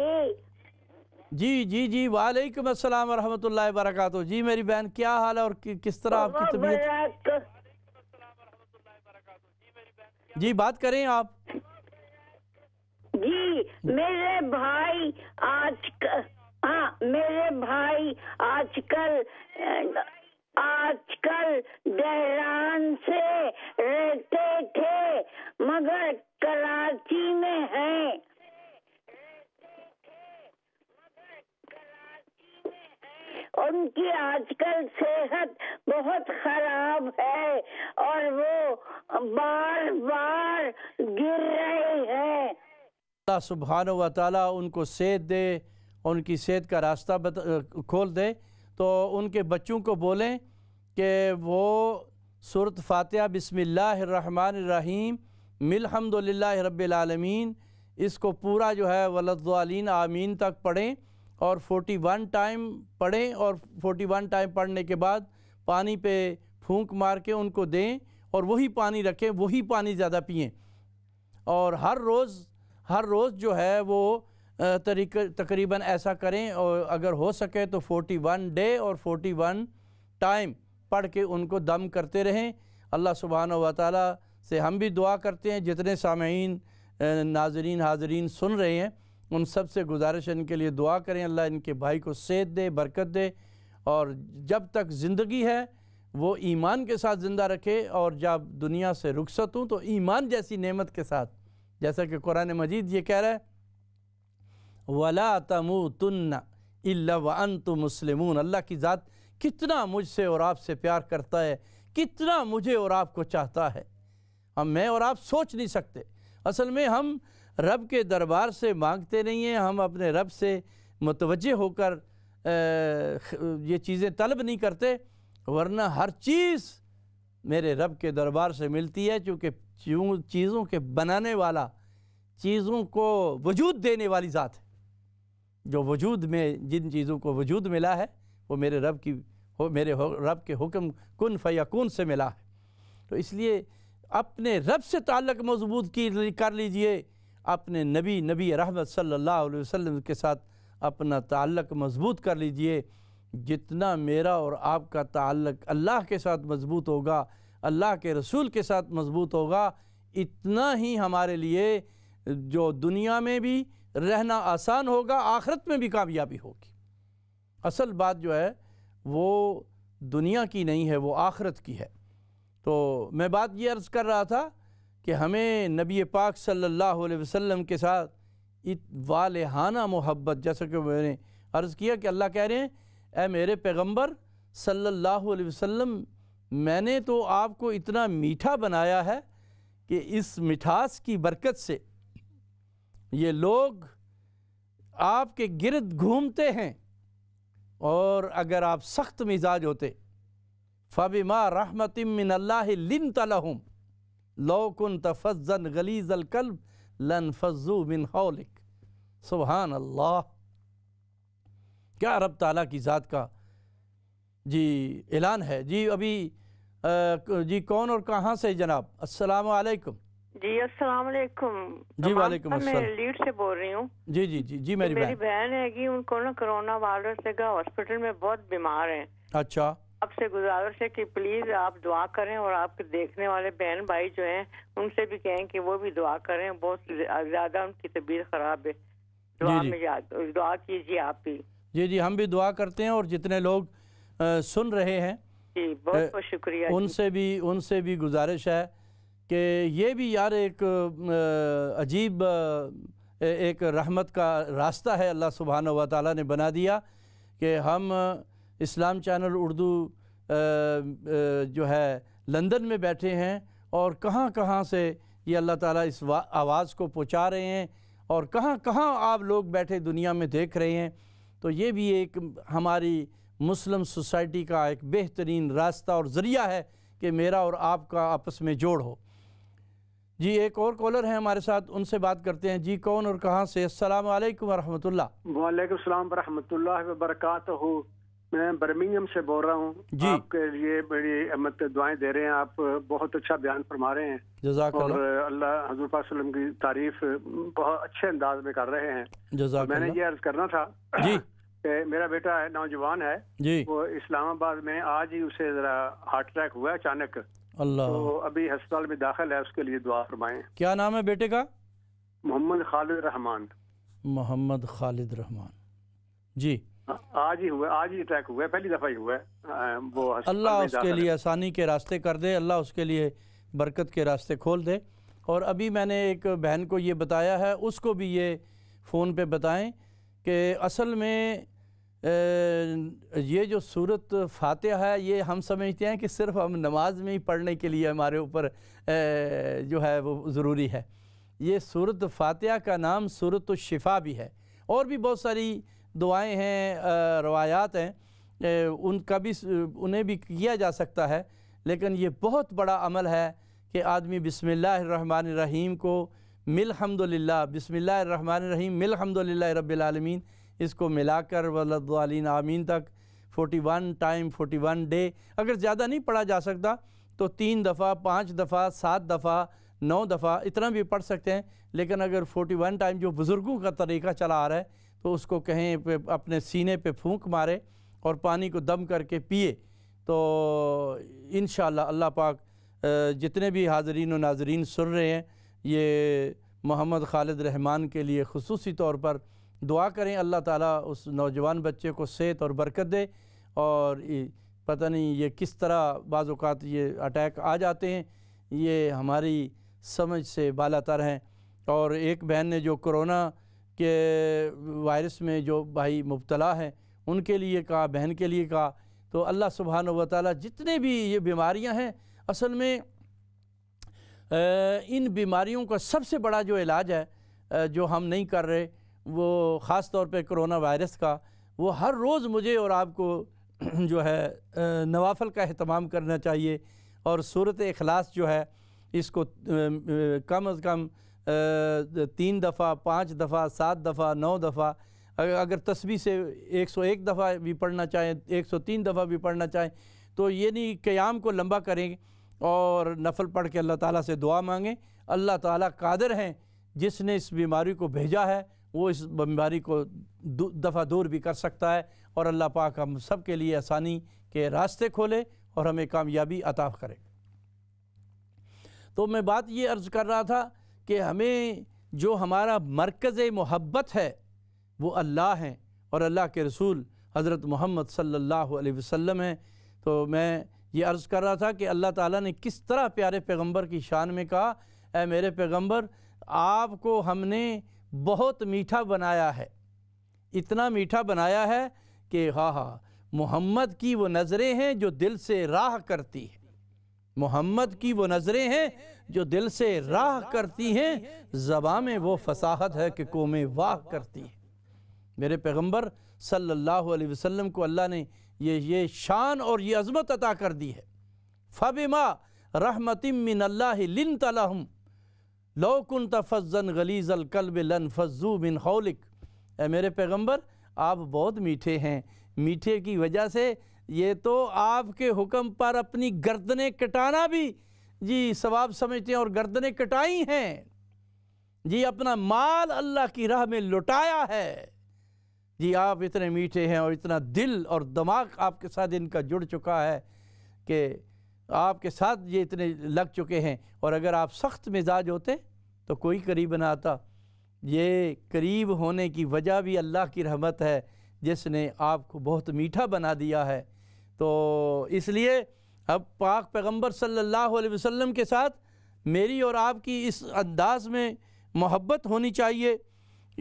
جی وعلیکم السلام ورحمۃ اللہ وبرکاتہ۔ جی میری بہن کیا حال ہے اور کس طرح آپ کی طبیعت؟ جی بات کریں آپ۔ جی میرے بھائی آج کل دہران سے رہتے تھے مگر کراچی میں ہیں۔ ان کی آج کل صحت بہت خراب ہے اور وہ بار بار گر رہے ہیں۔ اللہ سبحانہ و تعالیٰ ان کو صحت دے، ان کی صحت کا راستہ کھول دے۔ تو ان کے بچوں کو بولیں کہ وہ سورۃ فاتحہ بسم اللہ الرحمن الرحیم الحمد للہ رب العالمین، اس کو پورا جو ہے ولضالین آمین تک پڑھیں اور 41 ٹائم پڑھیں، اور 41 ٹائم پڑھنے کے بعد پانی پہ پھونک مار کے ان کو دیں اور وہی پانی رکھیں، وہی پانی زیادہ پئیں، اور ہر روز جو ہے وہ تقریباً ایسا کریں، اور اگر ہو سکے تو 41 ڈے اور 41 ٹائم پڑھ کے ان کو دم کرتے رہیں۔ اللہ سبحانہ و تعالیٰ سے ہم بھی دعا کرتے ہیں، جتنے سامعین ناظرین حاضرین سن رہے ہیں ان سب سے گزارش ان کے لیے دعا کریں، اللہ ان کے بھائی کو صحت دے، برکت دے، اور جب تک زندگی ہے وہ ایمان کے ساتھ زندہ رکھے، اور جب دنیا سے رخصت ہوں تو ایمان جیسی نعمت کے ساتھ، جیسا کہ قرآن مجید یہ کہہ رہا ہے وَلَا تَمُوتُنَّ إِلَّا وَأَنْتُمْ مُسْلِمُونَ۔ اللہ کی ذات کتنا مجھ سے اور آپ سے پیار کرتا ہے، کتنا مجھے اور آپ کو چاہتا ہے، میں اور آپ سوچ نہیں سکتے۔ اصل میں ہم رب کے دربار سے مانگتے نہیں ہیں، ہم اپنے رب سے متوجہ ہو کر یہ چیزیں طلب نہیں کرتے، ورنہ ہر چیز میرے رب کے دربار سے ملتی ہے، چونکہ چیزوں کے بنانے والا، چیزوں کو وجود دینے والی ذات ہے۔ جو وجود میں جن چیزوں کو وجود ملا ہے وہ میرے رب کے حکم کن فیکون سے ملا ہے۔ تو اس لیے اپنے رب سے تعلق مضبوط کر لیجئے، اپنے نبی رحمت صلی اللہ علیہ وسلم کے ساتھ اپنا تعلق مضبوط کر لیجئے۔ جتنا میرا اور آپ کا تعلق اللہ کے ساتھ مضبوط ہوگا، اللہ کے رسول کے ساتھ مضبوط ہوگا، اتنا ہی ہمارے لیے جو دنیا میں بھی رہنا آسان ہوگا، آخرت میں بھی کامیابی ہوگی۔ اصل بات جو ہے وہ دنیا کی نہیں ہے، وہ آخرت کی ہے۔ تو میں بات یہ عرض کر رہا تھا کہ ہمیں نبی پاک صلی اللہ علیہ وسلم کے ساتھ والہانہ محبت، جیسا کہ میں نے عرض کیا کہ اللہ کہہ رہے ہیں اے میرے پیغمبر صلی اللہ علیہ وسلم، میں نے تو آپ کو اتنا میٹھا بنایا ہے کہ اس مٹھاس کی برکت سے یہ لوگ آپ کے گرد گھومتے ہیں، اور اگر آپ سخت مزاج ہوتے فَبِمَا رَحْمَةٍ مِّنَ اللَّهِ لِنْتَ لَهُمْ لَوْ كُنْتَ فَظًّا غَلِيظَ الْقَلْبِ لَانفَضُّوا مِنْ حَوْلِكَ۔ سبحان اللہ، کیا رب تعالیٰ کی ذات کا جی اعلان ہے۔ جی ابھی جی کون اور کہاں سے جناب؟ السلام علیکم۔ جی السلام علیکم۔ جی وعلیکم السلام۔ میں لیڈ سے بول رہی ہوں۔ جی جی جی جی میری بہن ہے کہ ان کو نا کرونا وائرس لگا، ہاسپٹل میں بہت بیمار ہیں۔ اچھا، آپ سے گزارش ہے کہ پلیز آپ دعا کریں، اور آپ کے دیکھنے والے بہن بھائی جو ہیں ان سے بھی کہیں کہ وہ بھی دعا کریں، بہت زیادہ ان کی طبیعت خراب ہے۔ دعا میں دعا کیجیے آپ بھی۔ جی جی ہم بھی دعا کرتے ہیں، اور جتنے لوگ سن رہے ہیں جی بہت بہت شکریہ۔ ان سے بھی گزارش ہے کہ یہ بھی یار ایک عجیب ایک رحمت کا راستہ ہے اللہ سبحانہ و تعالیٰ نے بنا دیا کہ ہم اسلام چینل اردو جو ہے لندن میں بیٹھے ہیں، اور کہاں کہاں سے یہ اللہ تعالیٰ اس آواز کو پہنچا رہے ہیں، اور کہاں کہاں آپ لوگ بیٹھے دنیا میں دیکھ رہے ہیں۔ تو یہ بھی ایک ہماری مسلم سوسائٹی کا ایک بہترین راستہ اور ذریعہ ہے کہ میرا اور آپ کا آپس میں جوڑ ہو۔ جی ایک اور کالر ہیں ہمارے ساتھ، ان سے بات کرتے ہیں۔ جی کون اور کہاں سے؟ السلام علیکم ورحمۃ اللہ۔ وعلیکم السلام ورحمۃ اللہ وبرکاتہ۔ میں برمنگھم سے بول رہا ہوں۔ جی آپ کے لیے بڑی دعائیں دے رہے ہیں، آپ بہت اچھا بیان فرما رہے ہیں، جزاک اللہ، اور اللہ حضور پاک صلی اللہ علیہ وسلم کی تعریف بہت اچھے انداز میں کر رہے ہیں۔ جزاک میں نے اللہ۔ یہ عرض کرنا تھا جی کہ میرا بیٹا ہے، نوجوان ہے، جی وہ اسلام آباد میں آج ہی اسے ذرا ہارٹ اٹیک ہوا ہے اچانک، اللہ، تو ابھی ہسپتال میں داخل ہے، اس کے لیے دعا فرمائیں۔ کیا نام ہے بیٹے کا؟ محمد خالد رحمان۔ محمد خالد رحمان۔ جی آج ہی اٹیک ہوا ہے، پہلی دفعہ ہی ہوا ہے، وہ اللہ اس کے لیے آسانی کے راستے کر دے، اللہ اس کے لیے برکت کے راستے کھول دے۔ اور ابھی میں نے ایک بہن کو یہ بتایا ہے، اس کو بھی یہ فون پہ بتائیں کہ اصل میں یہ جو سورت فاتحہ ہے، یہ ہم سمجھتے ہیں کہ صرف ہم نماز میں ہی پڑھنے کے لیے ہمارے اوپر جو ہے وہ ضروری ہے۔ یہ سورت فاتحہ کا نام سورت الشفا بھی ہے، اور بھی بہت ساری دعائیں ہیں، روایات ہیں، ان کا بھی انہیں بھی کیا جا سکتا ہے، لیکن یہ بہت بڑا عمل ہے کہ آدمی بسم اللہ الرحمن الرحیم کو مل حمدللہ، بسم اللہ الرحمن الرحیم مل حمدللہ رب العالمین، اس کو ملا کر ولضالین آمین تک 41 ٹائم 41 ڈے، اگر زیادہ نہیں پڑھا جا سکتا تو 3 دفعہ 5 دفعہ 7 دفعہ 9 دفعہ اتنا بھی پڑھ سکتے ہیں، لیکن اگر 41 ٹائم جو بزرگوں کا طریقہ چلا آ رہا ہے تو اس کو کہیں اپنے سینے پہ پھونک مارے اور پانی کو دم کر کے پیے، تو انشاءاللہ اللہ پاک جتنے بھی حاضرین و ناظرین سن رہے ہیں، یہ محمد خالد رحمان کے لیے خصوصی طور پر دعا کریں، اللہ تعالیٰ اس نوجوان بچے کو صحت اور برکت دے۔ اور پتہ نہیں یہ کس طرح بعض اوقات یہ اٹیک آ جاتے ہیں، یہ ہماری سمجھ سے بالا تر ہیں۔ اور ایک بہن نے جو کرونا کے وائرس میں جو بھائی مبتلا ہیں ان کے لیے کہا، بہن کے لیے کہا، تو اللہ سبحانہ و تعالیٰ جتنے بھی یہ بیماریاں ہیں، اصل میں ان بیماریوں کا سب سے بڑا جو علاج ہے جو ہم نہیں کر رہے، وہ خاص طور پہ کرونا وائرس کا، وہ ہر روز مجھے اور آپ کو جو ہے نوافل کا اہتمام کرنا چاہیے، اور سورۃ اخلاص جو ہے اس کو کم از کم 3 دفعہ 5 دفعہ 7 دفعہ 9 دفعہ، اگر تسبیح سے 101 دفعہ بھی پڑھنا چاہیں، 103 دفعہ بھی پڑھنا چاہیں، تو یہ نہیں قیام کو لمبا کریں اور نفل پڑھ کے اللہ تعالیٰ سے دعا مانگیں۔ اللہ تعالیٰ قادر ہیں، جس نے اس بیماری کو بھیجا ہے وہ اس بیماری کو دفعہ دور بھی کر سکتا ہے، اور اللہ پاک ہم سب کے لیے آسانی کے راستے کھولے اور ہمیں کامیابی عطا کرے۔ تو میں بات یہ عرض کر رہا تھا کہ ہمیں جو ہمارا مرکز محبت ہے وہ اللہ ہیں، اور اللہ کے رسول حضرت محمد صلی اللہ علیہ وسلم ہیں۔ تو میں یہ عرض کر رہا تھا کہ اللہ تعالیٰ نے کس طرح پیارے پیغمبر کی شان میں کہا، اے میرے پیغمبر آپ کو ہم نے بہت میٹھا بنایا ہے، اتنا میٹھا بنایا ہے کہ ہاں محمد کی وہ نظریں ہیں جو دل سے راہ کرتی ہیں، محمد کی وہ نظریں ہیں جو دل سے راہ کرتی ہیں، زبان میں وہ فصاحت ہے کہ قوم واہ کرتی ہے۔ میرے پیغمبر صلی اللہ علیہ وسلم کو اللہ نے یہ شان اور یہ عظمت عطا کر دی ہے۔ فَبِمَا رَحْمَةٍ مِّنَ اللَّهِ لِنْتَ لَهُمْ لَوْ كُنْتَ فَظًّا غَلِيظَ الْقَلْبِ لَانفَضُّوا مِنْ حَوْلِكَ۔ اے میرے پیغمبر آپ بہت میٹھے ہیں، میٹھے کی وجہ سے یہ تو آپ کے حکم پر اپنی گردنیں کٹانا بھی جی ثواب سمجھتے ہیں، اور گردنیں کٹائی ہیں جی، اپنا مال اللہ کی راہ میں لٹایا ہے جی۔ آپ اتنے میٹھے ہیں اور اتنا دل اور دماغ آپ کے ساتھ ان کا جڑ چکا ہے کہ آپ کے ساتھ یہ اتنے لگ چکے ہیں، اور اگر آپ سخت مزاج ہوتے تو کوئی قریب نہ آتا۔ یہ قریب ہونے کی وجہ بھی اللہ کی رحمت ہے جس نے آپ کو بہت میٹھا بنا دیا ہے۔ تو اس لیے اب پاک پیغمبر صلی اللہ علیہ وسلم کے ساتھ میری اور آپ کی اس انداز میں محبت ہونی چاہیے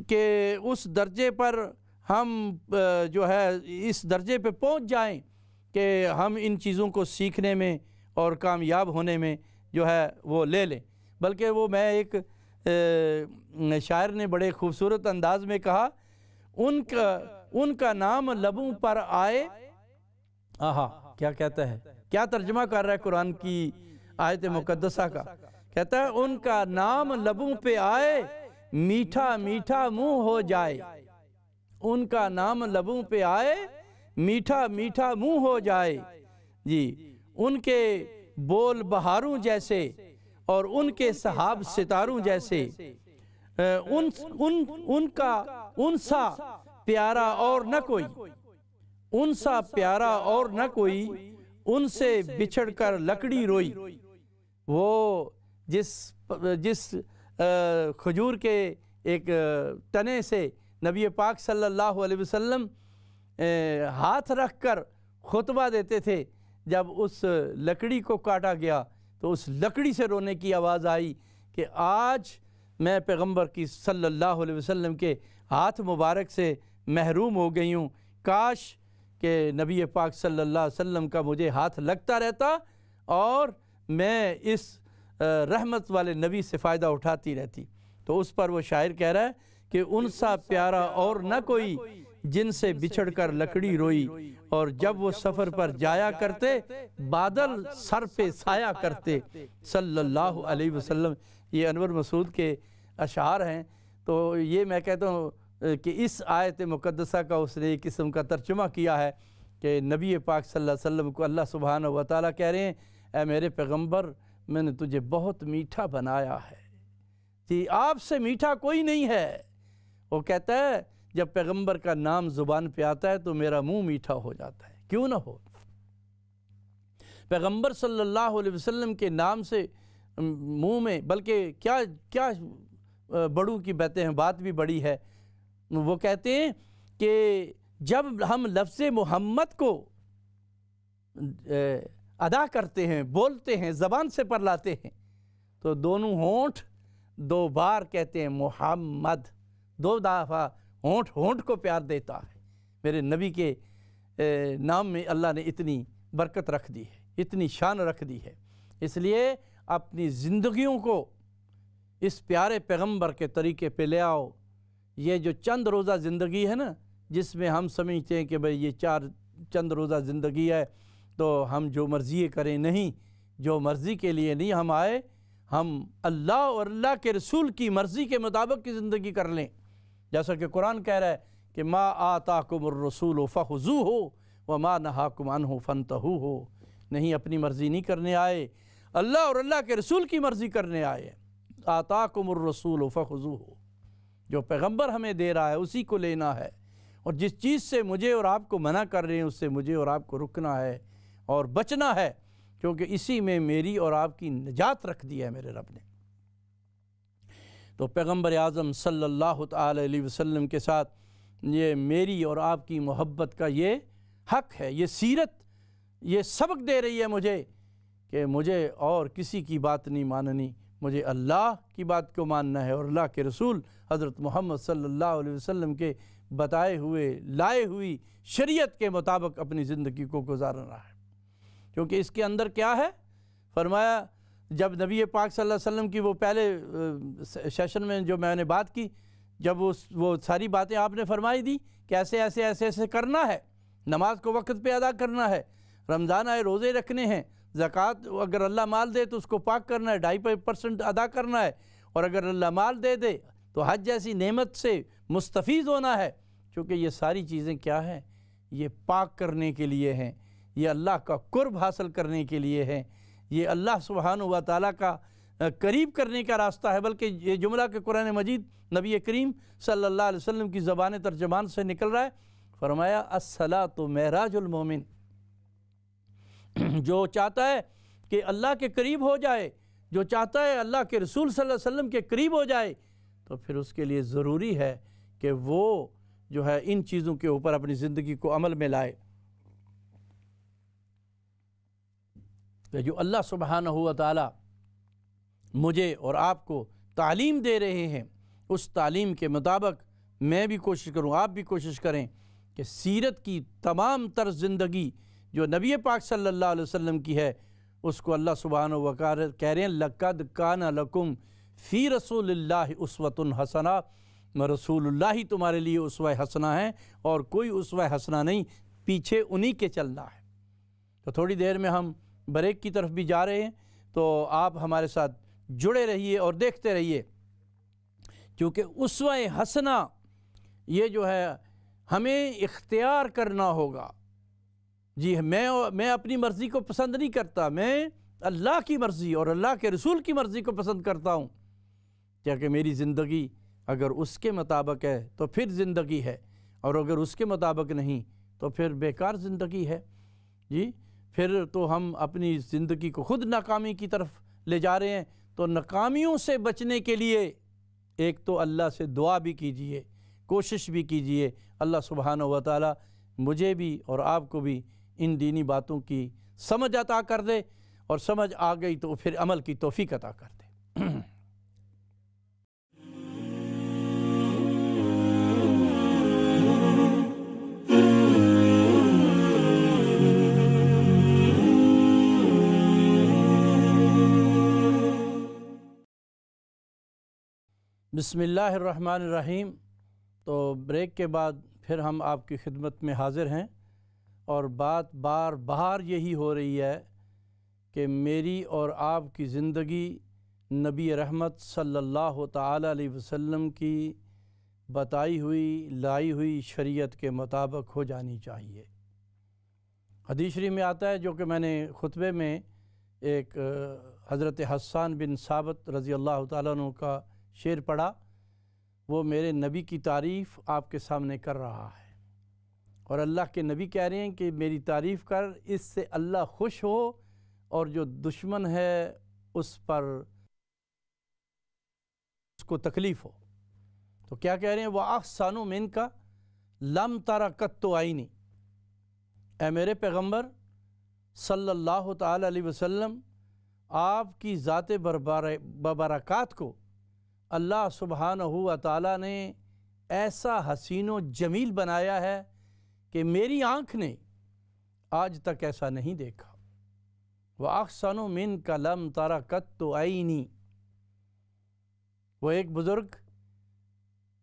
کہ اس درجے پر ہم جو ہے اس درجے پہ پہنچ جائیں کہ ہم ان چیزوں کو سیکھنے میں اور کامیاب ہونے میں جو ہے وہ لے لیں۔ بلکہ وہ میں ایک شاعر نے بڑے خوبصورت انداز میں کہا، ان کا نام لبوں پر آئے، کیا کہتا ہے، کیا ترجمہ کر رہا ہے قرآن کی آیت مقدسہ کا، کہتا ہے ان کا نام لبوں پہ آئے میٹھا میٹھا منہ ہو جائے، ان کا نام لبوں پہ آئے میٹھا میٹھا منہ ہو جائے جی، ان کے بول بہاروں جیسے اور ان کے سحاب ستاروں جیسے، ان کا ان سا پیارا اور نہ کوئی، ان سا پیارا اور نہ کوئی، ان سے بچھڑ کر لکڑی روئی۔ وہ جس کھجور کے ایک تنے سے نبی پاک صلی اللہ علیہ وسلم ہاتھ رکھ کر خطبہ دیتے تھے، جب اس لکڑی کو کاٹا گیا تو اس لکڑی سے رونے کی آواز آئی کہ آج میں پیغمبر کی صلی اللہ علیہ وسلم کے ہاتھ مبارک سے محروم ہو گئی ہوں، کاش کہ نبی پاک صلی اللہ علیہ وسلم کا مجھے ہاتھ لگتا رہتا اور میں اس رحمت والے نبی سے فائدہ اٹھاتی رہتی۔ تو اس پر وہ شاعر کہہ رہا ہے کہ ان سا پیارا اور نہ کوئی، جن سے بچھڑ کر لکڑی روئی، اور جب وہ سفر پر جایا کرتے بادل سر پہ سایہ کرتے صلی اللہ علیہ وسلم۔ یہ انور مسعود کے اشعار ہیں۔ تو یہ میں کہتا ہوں کہ اس آیت مقدسہ کا اس نے ایک قسم کا ترجمہ کیا ہے کہ نبی پاک صلی اللہ علیہ وسلم کو اللہ سبحانہ و تعالیٰ کہہ رہے ہیں، اے میرے پیغمبر میں نے تجھے بہت میٹھا بنایا ہے جی، آپ سے میٹھا کوئی نہیں ہے۔ وہ کہتا ہے جب پیغمبر کا نام زبان پہ آتا ہے تو میرا منہ میٹھا ہو جاتا ہے، کیوں نہ ہو۔ پیغمبر صلی اللہ علیہ وسلم کے نام سے منہ میں، بلکہ کیا بڑوں کی باتیں ہیں، بات بھی بڑی ہے۔ وہ کہتے ہیں کہ جب ہم لفظ محمد کو ادا کرتے ہیں، بولتے ہیں، زبان سے پرلاتے ہیں، تو دونوں ہونٹ دو بار کہتے ہیں محمد، دو دفعہ ہونٹ کو پیار دیتا ہے۔ میرے نبی کے نام میں اللہ نے اتنی برکت رکھ دی ہے، اتنی شان رکھ دی ہے۔ اس لیے اپنی زندگیوں کو اس پیارے پیغمبر کے طریقے پہ لے آؤ۔ یہ جو چند روزہ زندگی ہے نا، جس میں ہم سمجھتے ہیں کہ بھئی یہ چند روزہ زندگی ہے تو ہم جو مرضی کریں، نہیں، جو مرضی کے لیے نہیں ہم آئے، ہم اللہ اور اللہ کے رسول کی مرضی کے مطابق کی زندگی کر لیں۔ جیسا کہ قرآن کہہ رہا ہے کہ ما آتاکم الرسول فخذوہ وما نہاکم عنہ فانتہوہ۔ نہیں، اپنی مرضی نہیں کرنے آئے، اللہ اور اللہ کے رسول کی مرضی کرنے آئے۔ آتاکم الرسول فخذوہ، جو پیغمبر ہمیں دے رہا ہے اسی کو لینا ہے، اور جس چیز سے مجھے اور آپ کو منع کر رہے ہیں اس سے مجھے اور آپ کو رکنا ہے اور بچنا ہے، کیونکہ اسی میں میری اور آپ کی نجات رکھ دی ہے میرے رب نے۔ تو پیغمبر اعظم صلی اللہ تعالی علیہ وسلم کے ساتھ یہ میری اور آپ کی محبت کا یہ حق ہے، یہ سیرت یہ سبق دے رہی ہے مجھے کہ مجھے اور کسی کی بات نہیں ماننی، مجھے اللہ کی بات کو ماننا ہے اور اللہ کے رسول حضرت محمد صلی اللہ علیہ وسلم کے بتائے ہوئے لائے ہوئی شریعت کے مطابق اپنی زندگی کو گزارنا ہے۔ کیونکہ اس کے اندر کیا ہے؟ فرمایا جب نبی پاک صلی اللہ علیہ وسلم کی وہ پہلے سیشن میں جو میں نے بات کی، جب وہ ساری باتیں آپ نے فرمائی دی کہ ایسے ایسے ایسے ایسے کرنا ہے، نماز کو وقت پہ ادا کرنا ہے، رمضان آئے روزے رکھنے ہیں، زکوٰۃ اگر اللہ مال دے تو اس کو پاک کرنا ہے، 2.5% ادا کرنا ہے، اور اگر اللہ مال دے دے تو حج جیسی نعمت سے مستفیض ہونا ہے۔ چونکہ یہ ساری چیزیں کیا ہیں؟ یہ پاک کرنے کے لیے ہیں، یہ اللہ کا قرب حاصل کرنے کے لیے ہیں، یہ اللہ سبحانہ و تعالیٰ کا قریب کرنے کا راستہ ہے۔ بلکہ یہ جملہ کہ قرآن مجید نبی کریم صلی اللہ علیہ وسلم کی زبان ترجمان سے نکل رہا ہے، فرمایا الصلاۃ معراج المومن۔ جو چاہتا ہے کہ اللہ کے قریب ہو جائے، جو چاہتا ہے اللہ کے رسول صلی اللہ علیہ وسلم کے قریب ہو جائے، تو پھر اس کے لیے ضروری ہے کہ وہ جو ہے ان چیزوں کے اوپر اپنی زندگی کو عمل میں لائے۔ کہ جو اللہ سبحانہ و تعالی مجھے اور آپ کو تعلیم دے رہے ہیں، اس تعلیم کے مطابق میں بھی کوشش کروں، آپ بھی کوشش کریں کہ سیرت کی تمام تر زندگی جو نبی پاک صلی اللہ علیہ وسلم کی ہے، اس کو اللہ سبحانہ و تعالی کہہ رہے ہیں لَقَدْ كَانَ لَكُمْ فِي رَسُولِ اللَّهِ أُسْوَةٌ حَسَنَةٌ، رسول اللہ ہی تمہارے لیے اسوہ حسنہ ہیں اور کوئی اسوہ حسنہ نہیں، پیچھے انہی کے چلنا ہے۔ تو تھوڑی دیر میں ہم بریک کی طرف بھی جا رہے ہیں، تو آپ ہمارے ساتھ جڑے رہیے اور دیکھتے رہیے، کیونکہ اسوہ حسنہ یہ جو ہے ہمیں اختیار کرنا ہوگا۔ جی میں اپنی مرضی کو پسند نہیں کرتا، میں اللہ کی مرضی اور اللہ کے رسول کی مرضی کو پسند کرتا ہوں، کیونکہ میری زندگی اگر اس کے مطابق ہے تو پھر زندگی ہے، اور اگر اس کے مطابق نہیں تو پھر بیکار زندگی ہے۔ جی پھر تو ہم اپنی زندگی کو خود ناکامی کی طرف لے جا رہے ہیں۔ تو ناکامیوں سے بچنے کے لیے ایک تو اللہ سے دعا بھی کیجئے، کوشش بھی کیجئے، اللہ سبحانہ و تعالی مجھے بھی اور آپ کو بھی ان دینی باتوں کی سمجھ عطا کر دے، اور سمجھ آ گئی تو پھر عمل کی توفیق عطا کر دے۔ بسم اللہ الرحمن الرحیم۔ تو بریک کے بعد پھر ہم آپ کی خدمت میں حاضر ہیں، اور بات بار بار یہی ہو رہی ہے کہ میری اور آپ کی زندگی نبی رحمت صلی اللہ تعالی علیہ وسلم کی بتائی ہوئی لائی ہوئی شریعت کے مطابق ہو جانی چاہیے۔ حدیث شریف میں آتا ہے، جو کہ میں نے خطبے میں ایک حضرت حسان بن ثابت رضی اللہ تعالیٰ عنہ کا شعر پڑھا، وہ میرے نبی کی تعریف آپ کے سامنے کر رہا ہے، اور اللہ کے نبی کہہ رہے ہیں کہ میری تعریف کر، اس سے اللہ خوش ہو، اور جو دشمن ہے اس پر اس کو تکلیف ہو۔ تو کیا کہہ رہے ہیں؟ وَأَحْسَنُ مِنْكَ لَمْ تَرَ قَطُّ عَيْنِي، اے میرے پیغمبر صلی اللہ تعالی علیہ وسلم، آپ کی ذات ببرکات کو اللہ سبحانہ و تعالیٰ نے ایسا حسین و جمیل بنایا ہے کہ میری آنکھ نے آج تک ایسا نہیں دیکھا۔ وَأَحْسَنُ مِنْكَ لَمْ تَرَ قَطُّ عَيْنِي۔ وہ ایک بزرگ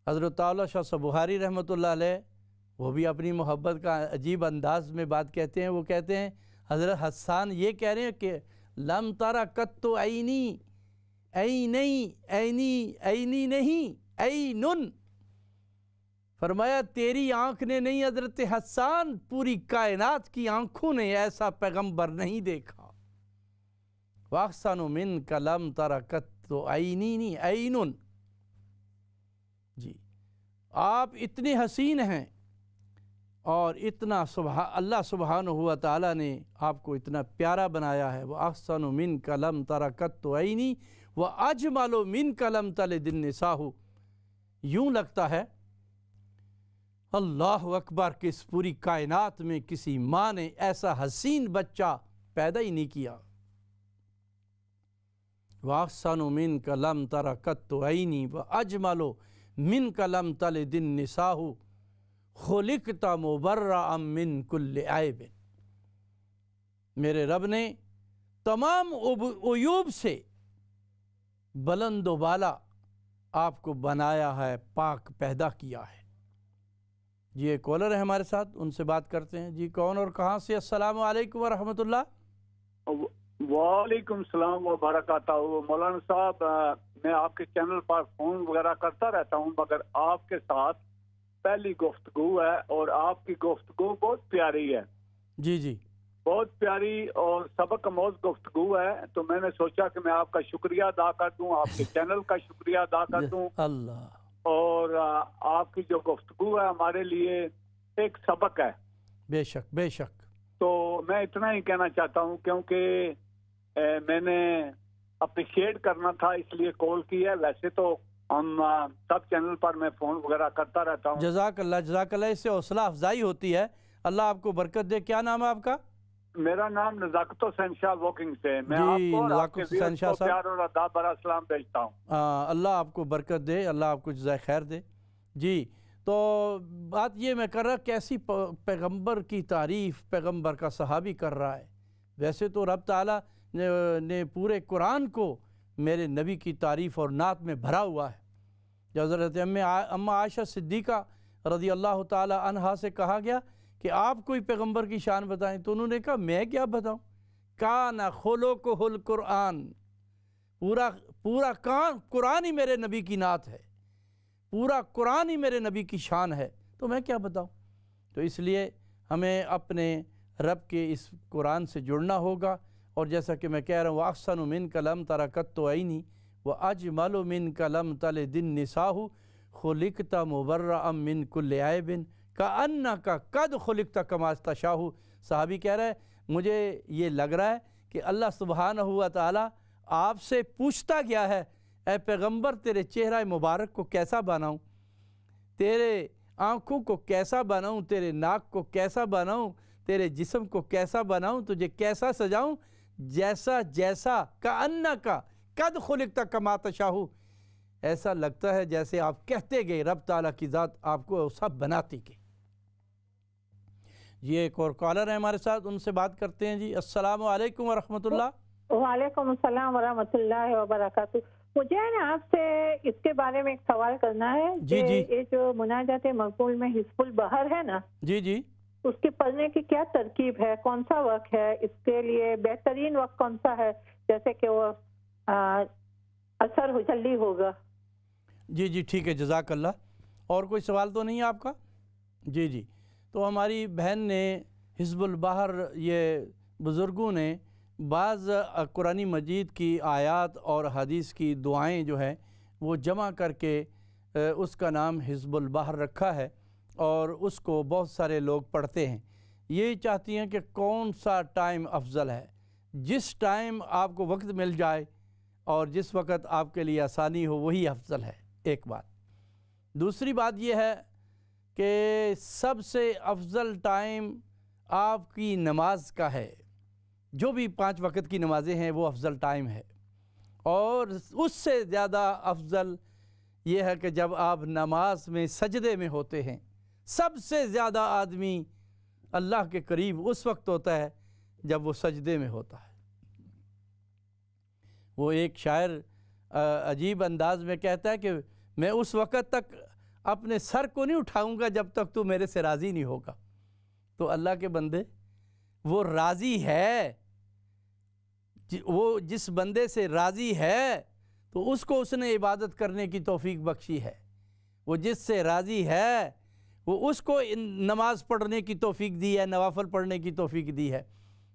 حضرت علیہ شاہ صاحب بخاری رحمۃ اللہ علیہ، وہ بھی اپنی محبت کا عجیب انداز میں بات کہتے ہیں۔ وہ کہتے ہیں حضرت حسان یہ کہہ رہے ہیں کہ لَمْ تَرَ قَطُّ عَيْنِي، عینی نہیں، عینن، فرمایا تیری آنکھ نے نہیں حضرت حسان، پوری کائنات کی آنکھوں نے ایسا پیغمبر نہیں دیکھا۔ وَأَحْسَنُ مِنْكَ لَمْ تَرَ قَطُّ عَيْنِي عَيْنٌ۔ جی آپ اتنے حسین ہیں، اور اتنا اللہ سبحانہ و تعالیٰ نے آپ کو اتنا پیارا بنایا ہے۔ وَأَحْسَنُ مِنْكَ لَمْ تَرَ قَطُّ عَيْنِي وَأَجْمَلُ مِنْكَ لَمْ تَلِدِ النِّسَاءُ۔ یوں لگتا ہے اللہ اکبر کہ اس پوری کائنات میں کسی ماں نے ایسا حسین بچہ پیدا ہی نہیں کیا۔ وَأَحْسَنُ مِنْكَ لَمْ تَرَ قَطُّ عَيْنِي وَأَجْمَلُ مِنْكَ لَمْ تَلِدِ النِّسَاءُ خُلِقْتَ مُبَرَّأً مِنْ كُلِّ عَيْبٍ۔ میرے رب نے تمام عیوب سے بلند و بالا آپ کو بنایا ہے، پاک پیدا کیا ہے۔ جی ایک کالر ہے ہمارے ساتھ، ان سے بات کرتے ہیں۔ جی کون اور کہاں سے؟ السلام علیکم ورحمۃ اللہ۔ وعلیکم السلام وبرکاتہ۔ مولانا صاحب، میں آپ کے چینل پر فون وغیرہ کرتا رہتا ہوں، مگر آپ کے ساتھ پہلی گفتگو ہے اور آپ کی گفتگو بہت پیاری ہے۔ جی جی بہت پیاری اور سبق آموز گفتگو ہے، تو میں نے سوچا کہ میں آپ کا شکریہ ادا کر دوں، آپ کے چینل کا شکریہ ادا کر دوں۔ اللہ، اور آپ کی جو گفتگو ہے ہمارے لیے ایک سبق ہے۔ بے شک بے شک۔ تو میں اتنا ہی کہنا چاہتا ہوں، کیونکہ میں نے اپریشیٹ کرنا تھا اس لیے کال کی ہے۔ ویسے تو ہم سب چینل پر میں فون وغیرہ کرتا رہتا ہوں۔ جزاک اللہ جزاک اللہ، اس سے حوصلہ افزائی ہوتی ہے۔ اللہ آپ کو برکت دے۔ کیا نام ہے آپ کا؟ میرا نام نزاکت حسین شاہ واکنگ سے۔ میں جی، آپ کو اور آپ نزاکت کے حسین ویئرز شاہ کو صاحب، پیار اور ادب برا سلام بھیجتا ہوں۔ اللہ آپ کو برکت دے، اللہ آپ کو جزائے خیر دے۔ جی تو بات یہ میں کر رہا کیسی پیغمبر کی تعریف پیغمبر کا صحابی کر رہا ہے۔ ویسے تو رب تعالیٰ نے پورے قرآن کو میرے نبی کی تعریف اور نعت میں بھرا ہوا ہے۔ جو حضرت اماں عائشہ صدیقہ رضی اللہ تعالی عنہا سے کہا گیا کہ آپ کوئی پیغمبر کی شان بتائیں، تو انہوں نے کہا میں کیا بتاؤں، کان خلقہ القرآن، پورا قرآن ہی میرے نبی کی نعت ہے، پورا قرآن ہی میرے نبی کی شان ہے، تو میں کیا بتاؤں۔ تو اس لیے ہمیں اپنے رب کے اس قرآن سے جڑنا ہوگا، اور جیسا کہ میں کہہ رہا ہوں وَأَحْسَنُ مِنْكَ لَمْ تَرَ قَطُّ عَيْنِي وَأَجْمَلُ مِنْكَ لَمْ تَلِدِ النِّسَاءُ خُلِقْتَ مُبَرَّأً مِنْ كُلِّ عَيْبٍ كَأَنَّكَ قَدْ خُلِقْتَ كَمَا تَشَاءُ۔ صحابی کہہ رہے ہیں مجھے یہ لگ رہا ہے کہ اللہ سبحانہ و تعالی آپ سے پوچھتا گیا ہے، اے پیغمبر تیرے چہرہ مبارک کو کیسا بناؤں، تیرے آنکھوں کو کیسا بناؤں، تیرے ناک کو کیسا بناؤں، تیرے جسم کو کیسا بناؤں، تجھے کیسا سجاؤں، جیسا کأنک قد خلقت کما تشاء، ایسا لگتا ہے جیسے آپ کہتے گئے، رب تعالیٰ کی ذات آپ کو سب بناتی گئی۔ یہ ایک اور کالر ہے ہمارے ساتھ، ان سے بات کرتے ہیں۔ جی السلام علیکم ورحمۃ اللہ۔ وعلیکم السلام ورحمۃ اللہ وبرکاتہ۔ مجھے نا آپ سے اس کے بارے میں ایک سوال کرنا ہے۔ جی جی۔ یہ جو مناجات مقبول میں حزب البحر ہے نا، جی جی، اس کے پڑھنے کی کیا ترکیب ہے، کون سا وقت ہے، اس کے لیے بہترین وقت کون سا ہے، جیسے کہ وہ اثر جلدی ہوگا؟ جی جی ٹھیک ہے، جزاک اللہ۔ اور کوئی سوال تو نہیں ہے آپ کا؟ جی جی، تو ہماری بہن نے حزب البحر یہ بزرگوں نے بعض قرآن مجید کی آیات اور حدیث کی دعائیں جو ہیں وہ جمع کر کے اس کا نام حزب البحر رکھا ہے، اور اس کو بہت سارے لوگ پڑھتے ہیں۔ یہ چاہتی ہیں کہ کون سا ٹائم افضل ہے، جس ٹائم آپ کو وقت مل جائے اور جس وقت آپ کے لیے آسانی ہو وہی افضل ہے، ایک بات۔ دوسری بات یہ ہے کہ سب سے افضل ٹائم آپ کی نماز کا ہے، جو بھی 5 وقت کی نمازیں ہیں وہ افضل ٹائم ہے، اور اس سے زیادہ افضل یہ ہے کہ جب آپ نماز میں سجدے میں ہوتے ہیں۔ سب سے زیادہ آدمی اللہ کے قریب اس وقت ہوتا ہے جب وہ سجدے میں ہوتا ہے۔ وہ ایک شاعر عجیب انداز میں کہتا ہے کہ میں اس وقت تک اپنے سر کو نہیں اٹھاؤں گا جب تک تو میرے سے راضی نہیں ہوگا۔ تو اللہ کے بندے، وہ راضی ہے، وہ جس بندے سے راضی ہے تو اس کو اس نے عبادت کرنے کی توفیق بخشی ہے، وہ جس سے راضی ہے وہ اس کو نماز پڑھنے کی توفیق دی ہے، نوافل پڑھنے کی توفیق دی ہے۔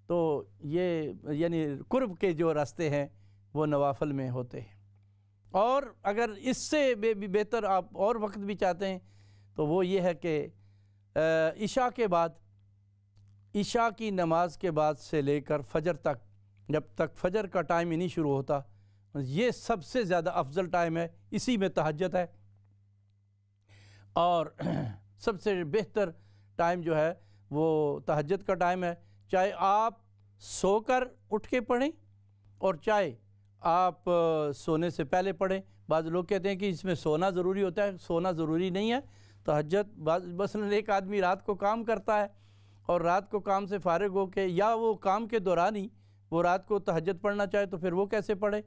تو یہ یعنی قرب کے جو راستے ہیں وہ نوافل میں ہوتے ہیں، اور اگر اس سے بھی بہتر آپ اور وقت بھی چاہتے ہیں تو وہ یہ ہے کہ عشاء کے بعد، عشاء کی نماز کے بعد سے لے کر فجر تک، جب تک فجر کا ٹائم ہی نہیں شروع ہوتا، یہ سب سے زیادہ افضل ٹائم ہے، اسی میں تہجد ہے۔ اور سب سے بہتر ٹائم جو ہے وہ تہجد کا ٹائم ہے، چاہے آپ سو کر اٹھ کے پڑھیں اور چاہے آپ سونے سے پہلے پڑھیں۔ بعض لوگ کہتے ہیں کہ اس میں سونا ضروری ہوتا ہے، سونا ضروری نہیں ہے۔ تہجد مثلاً ایک آدمی رات کو کام کرتا ہے اور رات کو کام سے فارغ ہو کے یا وہ کام کے دوران ہی وہ رات کو تہجد پڑھنا چاہے تو پھر وہ کیسے پڑھے،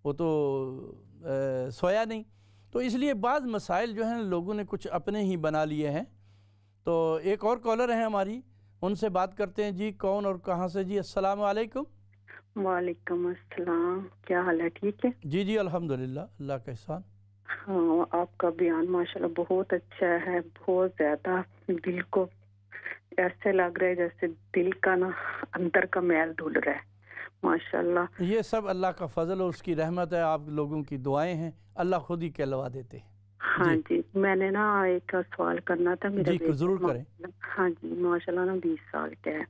وہ تو سویا نہیں۔ تو اس لیے بعض مسائل جو ہیں لوگوں نے کچھ اپنے ہی بنا لیے ہیں۔ تو ایک اور کالر ہیں ہماری، ان سے بات کرتے ہیں۔ جی کون اور کہاں سے؟ جی السلام علیکم۔ وعلیکم السلام، کیا حال ہے؟ ٹھیک ہے جی جی الحمدللہ، اللہ کا احسان۔ ہاں، آپ کا بیان ماشاءاللہ بہت اچھا ہے، بہت زیادہ دل کو ایسے لگ رہا ہے جیسے دل کا نا اندر کا میل دھل رہا ہے ماشاءاللہ۔ یہ سب اللہ کا فضل اور اس کی رحمت ہے، آپ لوگوں کی دعائیں ہیں، اللہ خود ہی کہلوا دیتے ہیں۔ ہاں جی، میں نے نا ایک سوال کرنا تھا۔ میرا جی ضرور کریں۔ ہاں جی، ماشاءاللہ نا 20 سال کا ہے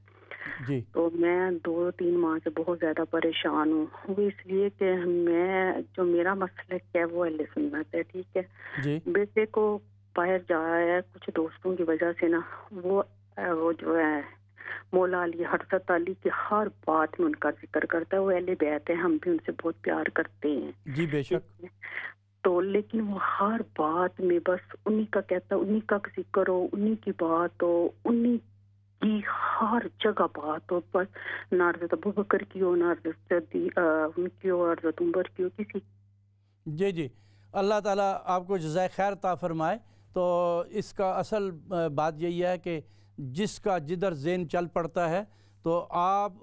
جی، تو میں 2-3 ماہ سے بہت زیادہ پریشان ہوں۔ وہ اس لیے کہ میں جو میرا مسلک ہے وہ اہل سنت ہے، ٹھیک ہے جی، بیٹے کو باہر جایا ہے کچھ دوستوں کی وجہ سے نا، وہ جو ہے مولا علی حضرت علی کی ہر بات میں ان کا ذکر کرتا ہے۔ وہ اہل بیت ہے، ہم بھی ان سے بہت پیار کرتے ہیں۔ جی بے شک۔ تو لیکن وہ ہر بات میں بس انہی کا کہتا ہے، انہی کا ذکر ہو، انہی کی بات ہو، انہی کی ہر جگہ بات ہو، بس نہ حضرت ابوبکر کی ہو، نہ حضرت ان کی ہو، حضرت عمر کی ہو، کسی۔ جی جی، اللہ تعالیٰ آپ کو جزائے خیر عطا فرمائے۔ تو اس کا اصل بات یہی ہے کہ جس کا جدھر ذہن چل پڑتا ہے تو آپ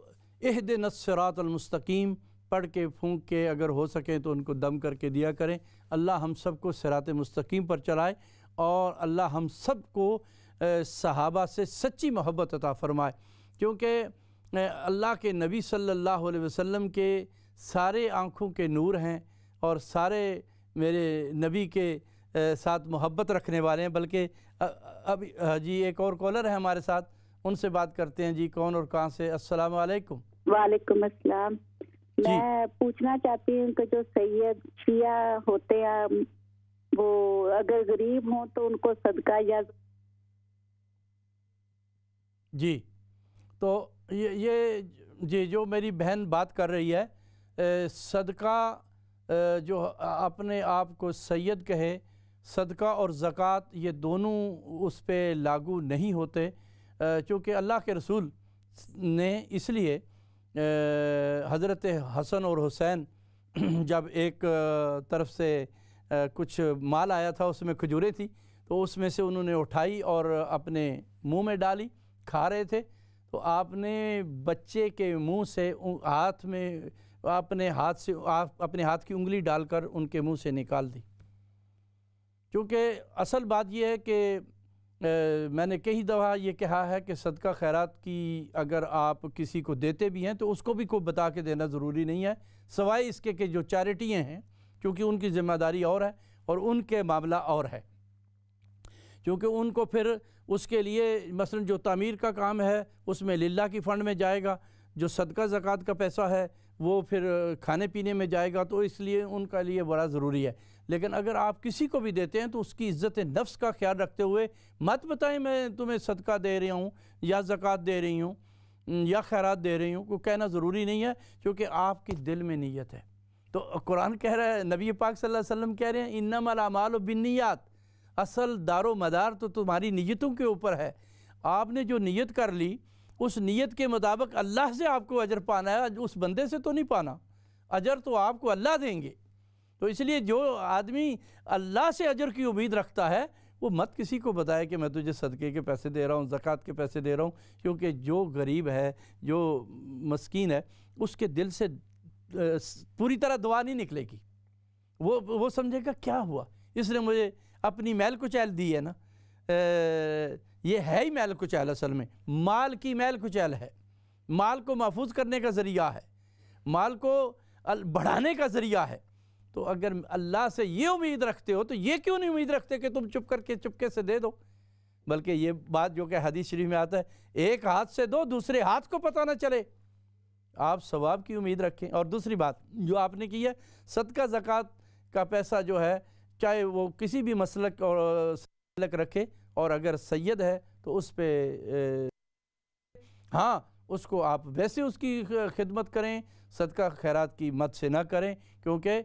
اہدنا الصراط المستقیم پڑھ کے پھونک کے اگر ہو سکیں تو ان کو دم کر کے دیا کریں۔ اللہ ہم سب کو صراط مستقیم پر چلائے اور اللہ ہم سب کو صحابہ سے سچی محبت عطا فرمائے، کیونکہ اللہ کے نبی صلی اللہ علیہ وسلم کے سارے آنکھوں کے نور ہیں اور سارے میرے نبی کے ساتھ محبت رکھنے والے ہیں۔ بلکہ اب جی ایک اور کالر ہے ہمارے ساتھ، ان سے بات کرتے ہیں۔ جی کون اور کہاں سے؟ السلام علیکم۔ وعلیکم السلام۔ میں پوچھنا چاہتی ہوں کہ جو سید شیعہ ہوتے ہیں وہ اگر غریب ہوں تو ان کو صدقہ یا جی، تو یہ جی جو میری بہن بات کر رہی ہے، صدقہ جو اپنے آپ کو سید کہے، صدقہ اور زکوٰۃ یہ دونوں اس پہ لاگو نہیں ہوتے، چونکہ اللہ کے رسول نے اس لیے حضرت حسن اور حسین جب ایک طرف سے کچھ مال آیا تھا، اس میں کھجوریں تھی، تو اس میں سے انہوں نے اٹھائی اور اپنے منہ میں ڈالی، کھا رہے تھے، تو آپ نے بچے کے منہ سے ہاتھ میں اپنے ہاتھ کی انگلی ڈال کر ان کے منہ سے نکال دی۔ کیونکہ اصل بات یہ ہے کہ میں نے کئی دفعہ یہ کہا ہے کہ صدقہ خیرات کی اگر آپ کسی کو دیتے بھی ہیں تو اس کو بھی کوئی بتا کے دینا ضروری نہیں ہے، سوائے اس کے کہ جو چیریٹیاں ہیں، کیونکہ ان کی ذمہ داری اور ہے اور ان کے معاملہ اور ہے، کیونکہ ان کو پھر اس کے لیے مثلا جو تعمیر کا کام ہے اس میں للہ کی فنڈ میں جائے گا، جو صدقہ زکوٰۃ کا پیسہ ہے وہ پھر کھانے پینے میں جائے گا، تو اس لیے ان کا لیے بڑا ضروری ہے۔ لیکن اگر آپ کسی کو بھی دیتے ہیں تو اس کی عزت نفس کا خیال رکھتے ہوئے مت بتائیں میں تمہیں صدقہ دے رہی ہوں یا زکوٰۃ دے رہی ہوں یا خیرات دے رہی ہوں، کو کہنا ضروری نہیں ہے، کیونکہ آپ کی دل میں نیت ہے۔ تو قرآن کہہ رہا ہے، نبی پاک صلی اللہ علیہ وسلم کہہ رہے ہیں انما الاعمال بالنیات، اصل دار و مدار تو تمہاری نیتوں کے اوپر ہے۔ آپ نے جو نیت کر لی اس نیت کے مطابق اللہ سے آپ کو اجر پانا ہے، اس بندے سے تو نہیں پانا، اجر تو آپ کو اللہ دیں گے۔ تو اس لیے جو آدمی اللہ سے اجر کی امید رکھتا ہے وہ مت کسی کو بتائے کہ میں تجھے صدقے کے پیسے دے رہا ہوں، زکوٰۃ کے پیسے دے رہا ہوں، کیونکہ جو غریب ہے، جو مسکین ہے، اس کے دل سے پوری طرح دعا نہیں نکلے گی۔ وہ سمجھے گا کیا ہوا، اس نے مجھے اپنی میل کچیل دی ہے نا، یہ ہے ہی میل کچیل، اصل میں مال کی میل کچیل ہے، مال کو محفوظ کرنے کا ذریعہ ہے، مال کو بڑھانے کا ذریعہ ہے۔ تو اگر اللہ سے یہ امید رکھتے ہو تو یہ کیوں نہیں امید رکھتے کہ تم چپکے سے دے دو، بلکہ یہ بات جو کہ حدیث شریف میں آتا ہے ایک ہاتھ سے دو دوسرے ہاتھ کو پتہ نہ چلے، آپ ثواب کی امید رکھیں۔ اور دوسری بات جو آپ نے کی ہے، صدقہ زکوٰۃ کا پیسہ جو ہے چاہے وہ کسی بھی مسلک اور سلک رکھے اور اگر سید ہے تو اس پہ ہاں اس کو آپ ویسے اس کی خدمت کریں، صدقہ خیرات کی مد سے نہ کریں، کیونکہ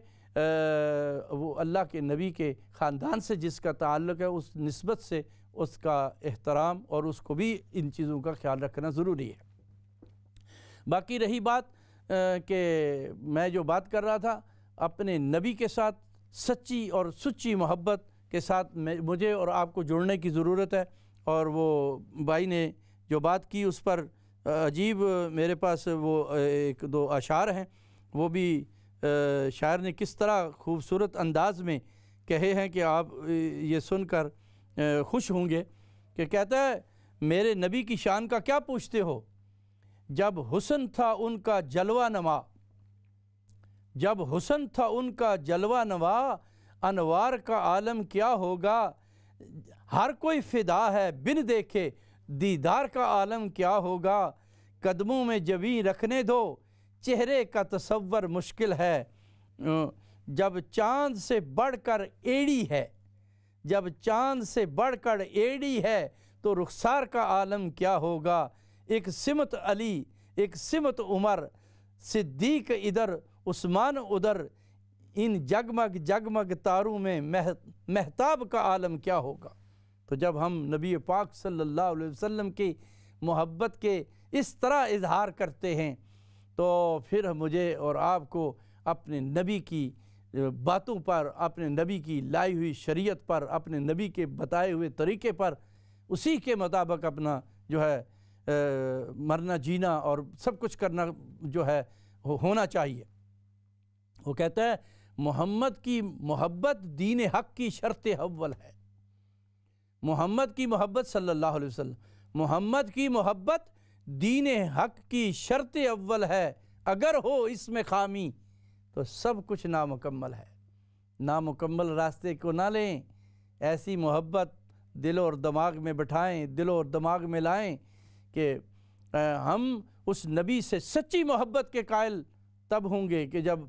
وہ اللہ کے نبی کے خاندان سے جس کا تعلق ہے اس نسبت سے اس کا احترام اور اس کو بھی ان چیزوں کا خیال رکھنا ضروری ہے۔ باقی رہی بات کہ میں جو بات کر رہا تھا اپنے نبی کے ساتھ سچی اور سچی محبت کے ساتھ مجھے اور آپ کو جڑنے کی ضرورت ہے، اور وہ بھائی نے جو بات کی اس پر عجیب میرے پاس وہ ایک دو اشعار ہیں، وہ بھی شاعر نے کس طرح خوبصورت انداز میں کہے ہیں کہ آپ یہ سن کر خوش ہوں گے، کہ کہتا ہے میرے نبی کی شان کا کیا پوچھتے ہو، جب حسن تھا ان کا جلوہ نما، جب حسن تھا ان کا جلوہ نما، انوار کا عالم کیا ہوگا، ہر کوئی فدا ہے بن دیکھے دیدار کا عالم کیا ہوگا، قدموں میں جبیں رکھنے دو چہرے کا تصور مشکل ہے، جب چاند سے بڑھ کر ایڑی ہے، جب چاند سے بڑھ کر ایڑی ہے تو رخسار کا عالم کیا ہوگا، ایک سمت علی ایک سمت عمر، صدیق ادھر عثمان ادھر، ان جگمگ جگمگ تاروں میں مہتاب کا عالم کیا ہوگا۔ تو جب ہم نبی پاک صلی اللہ علیہ وسلم کی محبت کے اس طرح اظہار کرتے ہیں تو پھر مجھے اور آپ کو اپنے نبی کی باتوں پر، اپنے نبی کی لائی ہوئی شریعت پر، اپنے نبی کے بتائے ہوئے طریقے پر اسی کے مطابق اپنا جو ہے مرنا جینا اور سب کچھ کرنا جو ہے ہونا چاہیے۔ وہ کہتا ہے محمد کی محبت دین حق کی شرط اول ہے، محمد کی محبت صلی اللہ علیہ وسلم، محمد کی محبت دین حق کی شرط اول ہے، اگر ہو اس میں خامی تو سب کچھ نامکمل ہے۔ نامکمل راستے کو نہ لیں، ایسی محبت دل اور دماغ میں بٹھائیں، دل اور دماغ میں لائیں کہ ہم اس نبی سے سچی محبت کے قائل تب ہوں گے کہ جب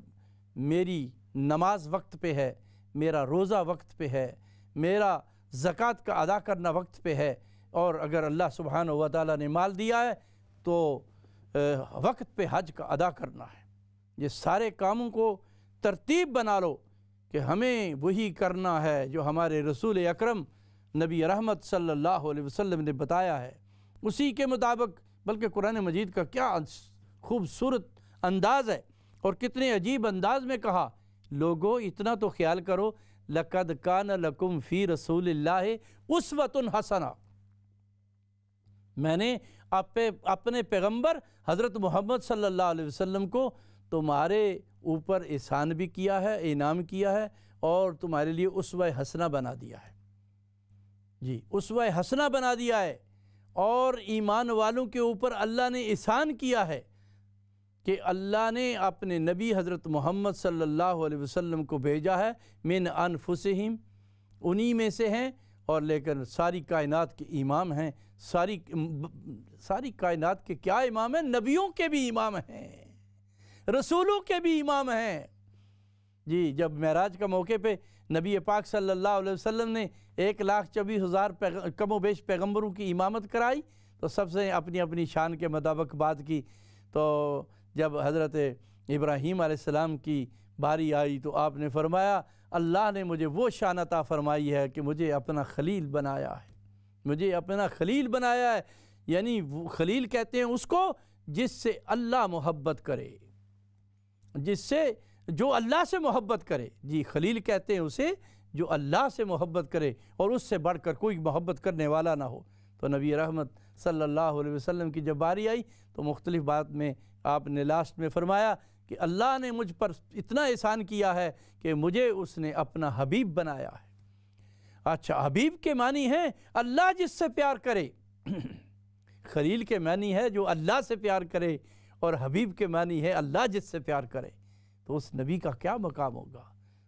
میری نماز وقت پہ ہے، میرا روزہ وقت پہ ہے، میرا زکوٰۃ کا ادا کرنا وقت پہ ہے، اور اگر اللہ سبحانہ و تعالیٰ نے مال دیا ہے تو وقت پہ حج کا ادا کرنا ہے۔ یہ سارے کاموں کو ترتیب بنا لو کہ ہمیں وہی کرنا ہے جو ہمارے رسول اکرم نبی رحمت صلی اللہ علیہ وسلم نے بتایا ہے، اسی کے مطابق۔ بلکہ قرآن مجید کا کیا خوبصورت انداز ہے اور کتنے عجیب انداز میں کہا، لوگوں اتنا تو خیال کرو، لَقَدْ كَانَ لَكُمْ فِي رَسُولِ اللَّهِ أُسْوَةٌ حَسَنَةٌ، میں نے اپنے پیغمبر حضرت محمد صلی اللہ علیہ وسلم کو تمہارے اوپر احسان بھی کیا ہے، انعام کیا ہے، اور تمہارے لیے اسوہ حسنہ بنا دیا ہے۔ جی اسوہ حسنہ بنا دیا ہے، اور ایمان والوں کے اوپر اللہ نے احسان کیا ہے کہ اللہ نے اپنے نبی حضرت محمد صلی اللہ علیہ وسلم کو بھیجا ہے، من انفسہم، انہی میں سے ہیں، اور لیکن ساری کائنات کے امام ہیں۔ ساری کائنات کے کیا امام ہیں؟ نبیوں کے بھی امام ہیں، رسولوں کے بھی امام ہیں۔ جی جب معراج کا موقع پہ نبی پاک صلی اللہ علیہ وسلم نے 1,24,000 کم و بیش پیغمبروں کی امامت کرائی تو سب سے اپنی اپنی شان کے مطابق بات کی۔ تو جب حضرت ابراہیم علیہ السلام کی باری آئی تو آپ نے فرمایا اللہ نے مجھے وہ شان عطا فرمائی ہے کہ مجھے اپنا خلیل بنایا ہے، مجھے اپنا خلیل بنایا ہے۔ یعنی وہ خلیل کہتے ہیں اس کو جس سے اللہ محبت کرے، جس سے جو اللہ سے محبت کرے۔ جی خلیل کہتے ہیں اسے جو اللہ سے محبت کرے اور اس سے بڑھ کر کوئی محبت کرنے والا نہ ہو۔ تو نبی رحمت صلی اللہ علیہ وسلم کی جب باری آئی تو مختلف بات میں آپ نے لاسٹ میں فرمایا کہ اللہ نے مجھ پر اتنا احسان کیا ہے کہ مجھے اس نے اپنا حبیب بنایا ہے۔ اچھا، حبیب کے معنی ہے اللہ جس سے پیار کرے، خلیل کے معنی ہے جو اللہ سے پیار کرے، اور حبیب کے معنی ہے اللہ جس سے پیار کرے۔ تو اس نبی کا کیا مقام ہوگا،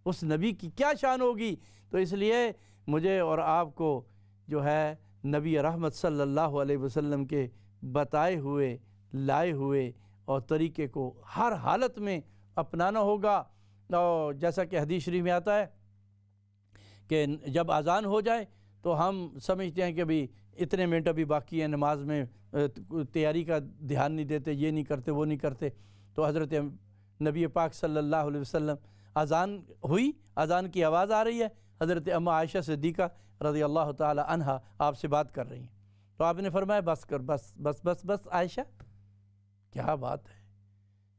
اس نبی کی کیا شان ہوگی۔ تو اس لیے مجھے اور آپ کو جو ہے نبی رحمت صلی اللہ علیہ وسلم کے بتائے ہوئے، لائے ہوئے اور طریقے کو ہر حالت میں اپنانا ہوگا۔ اور جیسا کہ حدیث شریف میں آتا ہے کہ جب اذان ہو جائے تو ہم سمجھتے ہیں کہ بھی اتنے منٹ ابھی باقی ہیں نماز میں، تیاری کا دھیان نہیں دیتے، یہ نہیں کرتے وہ نہیں کرتے۔ تو حضرت نبی پاک صلی اللہ علیہ وسلم اذان ہوئی، اذان کی آواز آ رہی ہے، حضرت اماں عائشہ صدیقہ رضی اللہ تعالی عنہا آپ سے بات کر رہی ہیں، تو آپ نے فرمایا بس کر، بس بس بس بس عائشہ، کیا بات ہے،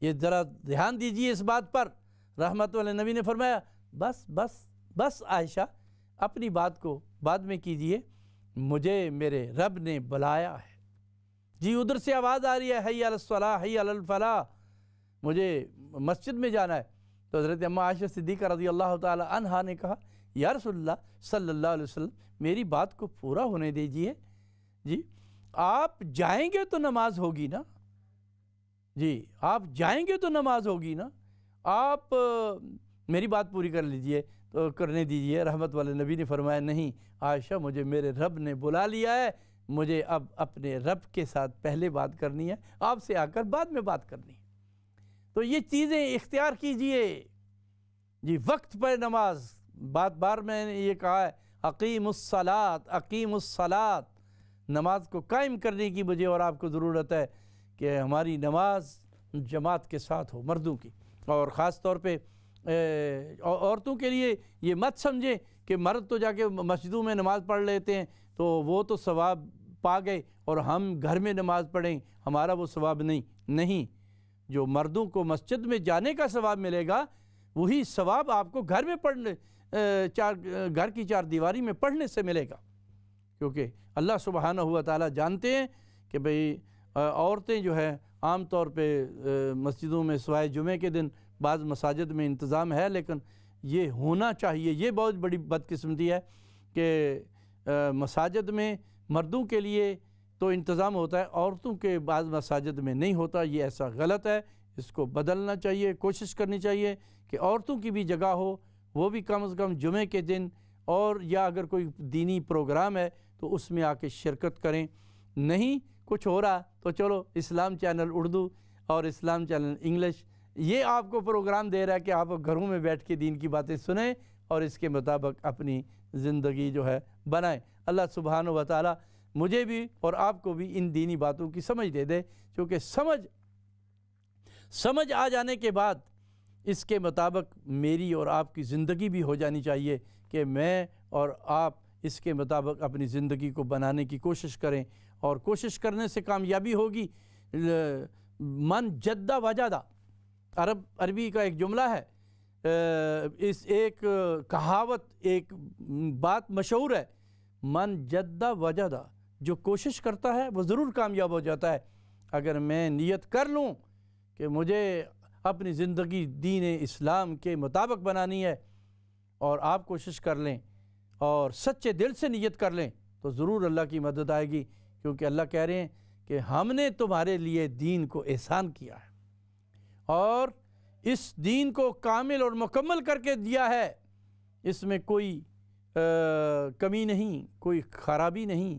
یہ ذرا دھیان دیجئے اس بات پر۔ رحمت والے نبی نے فرمایا بس بس بس عائشہ، اپنی بات کو بعد میں کیجئے، مجھے میرے رب نے بلایا ہے، جی ادھر سے آواز آ رہی ہے حی علی الصلاۃ حی علی الفلاح، مجھے مسجد میں جانا ہے۔ تو حضرت اماں عائشہ صدیقہ رضی اللہ تعالی عنہا نے کہا یا رسول اللہ صلی اللہ علیہ وسلم میری بات کو پورا ہونے دیجئے، جی آپ جائیں گے تو نماز ہوگی نا، جی آپ جائیں گے تو نماز ہوگی نا، آپ میری بات پوری کر لیجئے، تو کرنے دیجئے۔ رحمت والے نبی نے فرمایا نہیں عائشہ، مجھے میرے رب نے بلا لیا ہے، مجھے اب اپنے رب کے ساتھ پہلے بات کرنی ہے، آپ سے آ کر بعد میں بات کرنی ہے۔ تو یہ چیزیں اختیار کیجئے، جی وقت پر نماز، بات بار میں نے یہ کہا ہے اقیم الصلاۃ اقیم الصلاۃ، نماز کو قائم کرنے کی مجھے اور آپ کو ضرورت ہے کہ ہماری نماز جماعت کے ساتھ ہو، مردوں کی، اور خاص طور پہ عورتوں کے لیے یہ مت سمجھیں کہ مرد تو جا کے مسجدوں میں نماز پڑھ لیتے ہیں تو وہ تو ثواب پا گئے اور ہم گھر میں نماز پڑھیں ہمارا وہ ثواب نہیں، جو مردوں کو مسجد میں جانے کا ثواب ملے گا وہی ثواب آپ کو گھر میں پڑھنے گھر کی چار دیواری میں پڑھنے سے ملے گا، کیونکہ اللہ سبحانہ و تعالیٰ جانتے ہیں کہ بھئی عورتیں جو ہے عام طور پہ مسجدوں میں سوائے جمعے کے دن بعض مساجد میں انتظام ہے، لیکن یہ ہونا چاہیے۔ یہ بہت بڑی بدقسمتی ہے کہ مساجد میں مردوں کے لیے تو انتظام ہوتا ہے، عورتوں کے بعض مساجد میں نہیں ہوتا، یہ ایسا غلط ہے، اس کو بدلنا چاہیے، کوشش کرنی چاہیے کہ عورتوں کی بھی جگہ ہو، وہ بھی کم از کم جمعے کے دن، اور یا اگر کوئی دینی پروگرام ہے تو اس میں آ کے شرکت کریں۔ نہیں کچھ ہو رہا تو چلو اسلام چینل اردو اور اسلام چینل انگلش یہ آپ کو پروگرام دے رہا ہے کہ آپ گھروں میں بیٹھ کے دین کی باتیں سنیں اور اس کے مطابق اپنی زندگی جو ہے بنائیں۔ اللہ سبحانہ و تعالی مجھے بھی اور آپ کو بھی ان دینی باتوں کی سمجھ دے دے، کیونکہ سمجھ آ جانے کے بعد اس کے مطابق میری اور آپ کی زندگی بھی ہو جانی چاہیے کہ میں اور آپ اس کے مطابق اپنی زندگی کو بنانے کی کوشش کریں، اور کوشش کرنے سے کامیابی ہوگی۔ من جدہ وجدہ، عربی کا ایک جملہ ہے، اس ایک کہاوت، ایک بات مشہور ہے، من جدہ وجدہ، جو کوشش کرتا ہے وہ ضرور کامیاب ہو جاتا ہے۔ اگر میں نیت کر لوں کہ مجھے اپنی زندگی دین اسلام کے مطابق بنانی ہے، اور آپ کوشش کر لیں اور سچے دل سے نیت کر لیں تو ضرور اللہ کی مدد آئے گی، کیونکہ اللہ کہہ رہے ہیں کہ ہم نے تمہارے لیے دین کو احسان کیا ہے اور اس دین کو کامل اور مکمل کر کے دیا ہے، اس میں کوئی کمی نہیں، کوئی خرابی نہیں،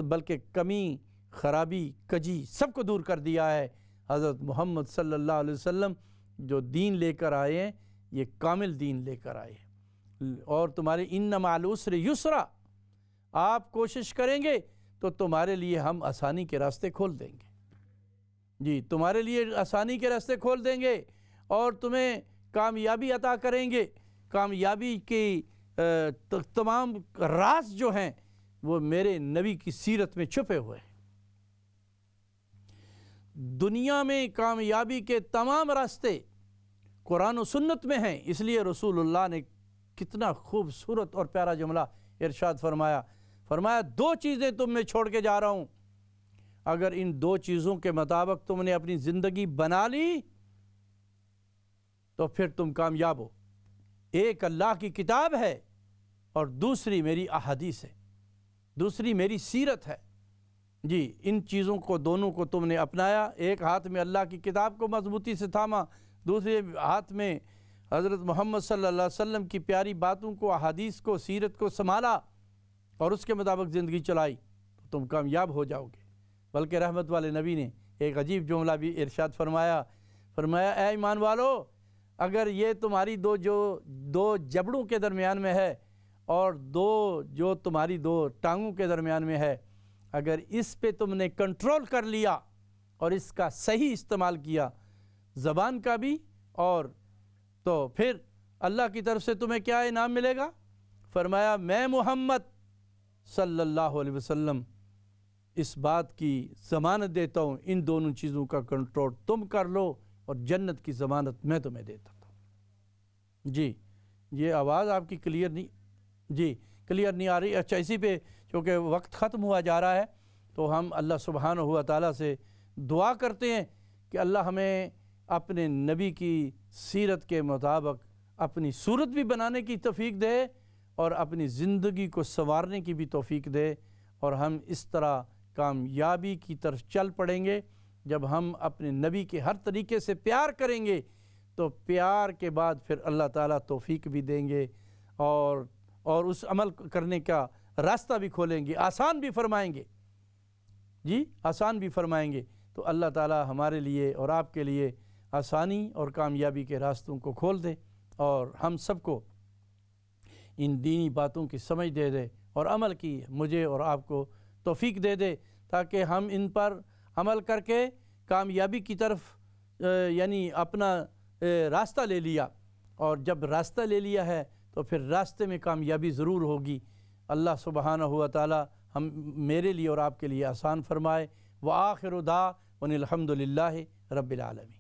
بلکہ کمی خرابی کجی سب کو دور کر دیا ہے۔ حضرت محمد صلی اللہ علیہ وسلم جو دین لے کر آئے ہیں یہ کامل دین لے کر آئے ہیں، اور تمہارے ان مع العسر یسرا، آپ کوشش کریں گے تو تمہارے لیے ہم آسانی کے راستے کھول دیں گے، جی تمہارے لیے آسانی کے راستے کھول دیں گے اور تمہیں کامیابی عطا کریں گے۔ کامیابی کی تمام راز جو ہیں وہ میرے نبی کی سیرت میں چھپے ہوئے ہیں۔ دنیا میں کامیابی کے تمام راستے قرآن و سنت میں ہیں، اس لیے رسول اللہ نے کتنا خوبصورت اور پیارا جملہ ارشاد فرمایا دو چیزیں تم میں چھوڑ کے جا رہا ہوں، اگر ان دو چیزوں کے مطابق تم نے اپنی زندگی بنا لی تو پھر تم کامیاب ہو۔ ایک اللہ کی کتاب ہے اور دوسری میری احادیث ہے، دوسری میری سیرت ہے، جی ان چیزوں کو دونوں کو تم نے اپنایا، ایک ہاتھ میں اللہ کی کتاب کو مضبوطی سے تھاما، دوسرے ہاتھ میں حضرت محمد صلی اللہ علیہ وسلم کی پیاری باتوں کو، احادیث کو، سیرت کو سنبھالا اور اس کے مطابق زندگی چلائی تو تم کامیاب ہو جاؤ گے۔ بلکہ رحمت والے نبی نے ایک عجیب جملہ بھی ارشاد فرمایا اے ایمان والو، اگر یہ تمہاری دو جبڑوں کے درمیان میں ہے اور دو جو تمہاری دو ٹانگوں کے درمیان میں ہے، اگر اس پہ تم نے کنٹرول کر لیا اور اس کا صحیح استعمال کیا، زبان کا بھی، اور تو پھر اللہ کی طرف سے تمہیں کیا انعام ملے گا؟ فرمایا میں محمد صلی اللہ علیہ وسلم اس بات کی ضمانت دیتا ہوں، ان دونوں چیزوں کا کنٹرول تم کر لو اور جنت کی ضمانت میں تمہیں دیتا ہوں۔ جی یہ آواز آپ کی کلیئر نہیں، جی کلیئر نہیں آ رہی؟ اچھا، اسی پہ چونکہ وقت ختم ہوا جا رہا ہے تو ہم اللہ سبحانہ و تعالیٰ سے دعا کرتے ہیں کہ اللہ ہمیں اپنے نبی کی سیرت کے مطابق اپنی صورت بھی بنانے کی توفیق دے اور اپنی زندگی کو سنوارنے کی بھی توفیق دے، اور ہم اس طرح کامیابی کی طرف چل پڑیں گے جب ہم اپنے نبی کے ہر طریقے سے پیار کریں گے، تو پیار کے بعد پھر اللہ تعالیٰ توفیق بھی دیں گے اور اس عمل کرنے کا راستہ بھی کھولیں گے، آسان بھی فرمائیں گے، جی آسان بھی فرمائیں گے۔ تو اللہ تعالیٰ ہمارے لیے اور آپ کے لیے آسانی اور کامیابی کے راستوں کو کھول دے، اور ہم سب کو ان دینی باتوں کی سمجھ دے دے اور عمل کی مجھے اور آپ کو توفیق دے دے، تاکہ ہم ان پر عمل کر کے کامیابی کی طرف یعنی اپنا راستہ لے لیا، اور جب راستہ لے لیا ہے تو پھر راستے میں کامیابی ضرور ہوگی۔ اللہ سبحانہ و تعالی ہم میرے لیے اور آپ کے لیے آسان فرمائے۔ وآخر دعوانا الحمد للہ رب العالمین۔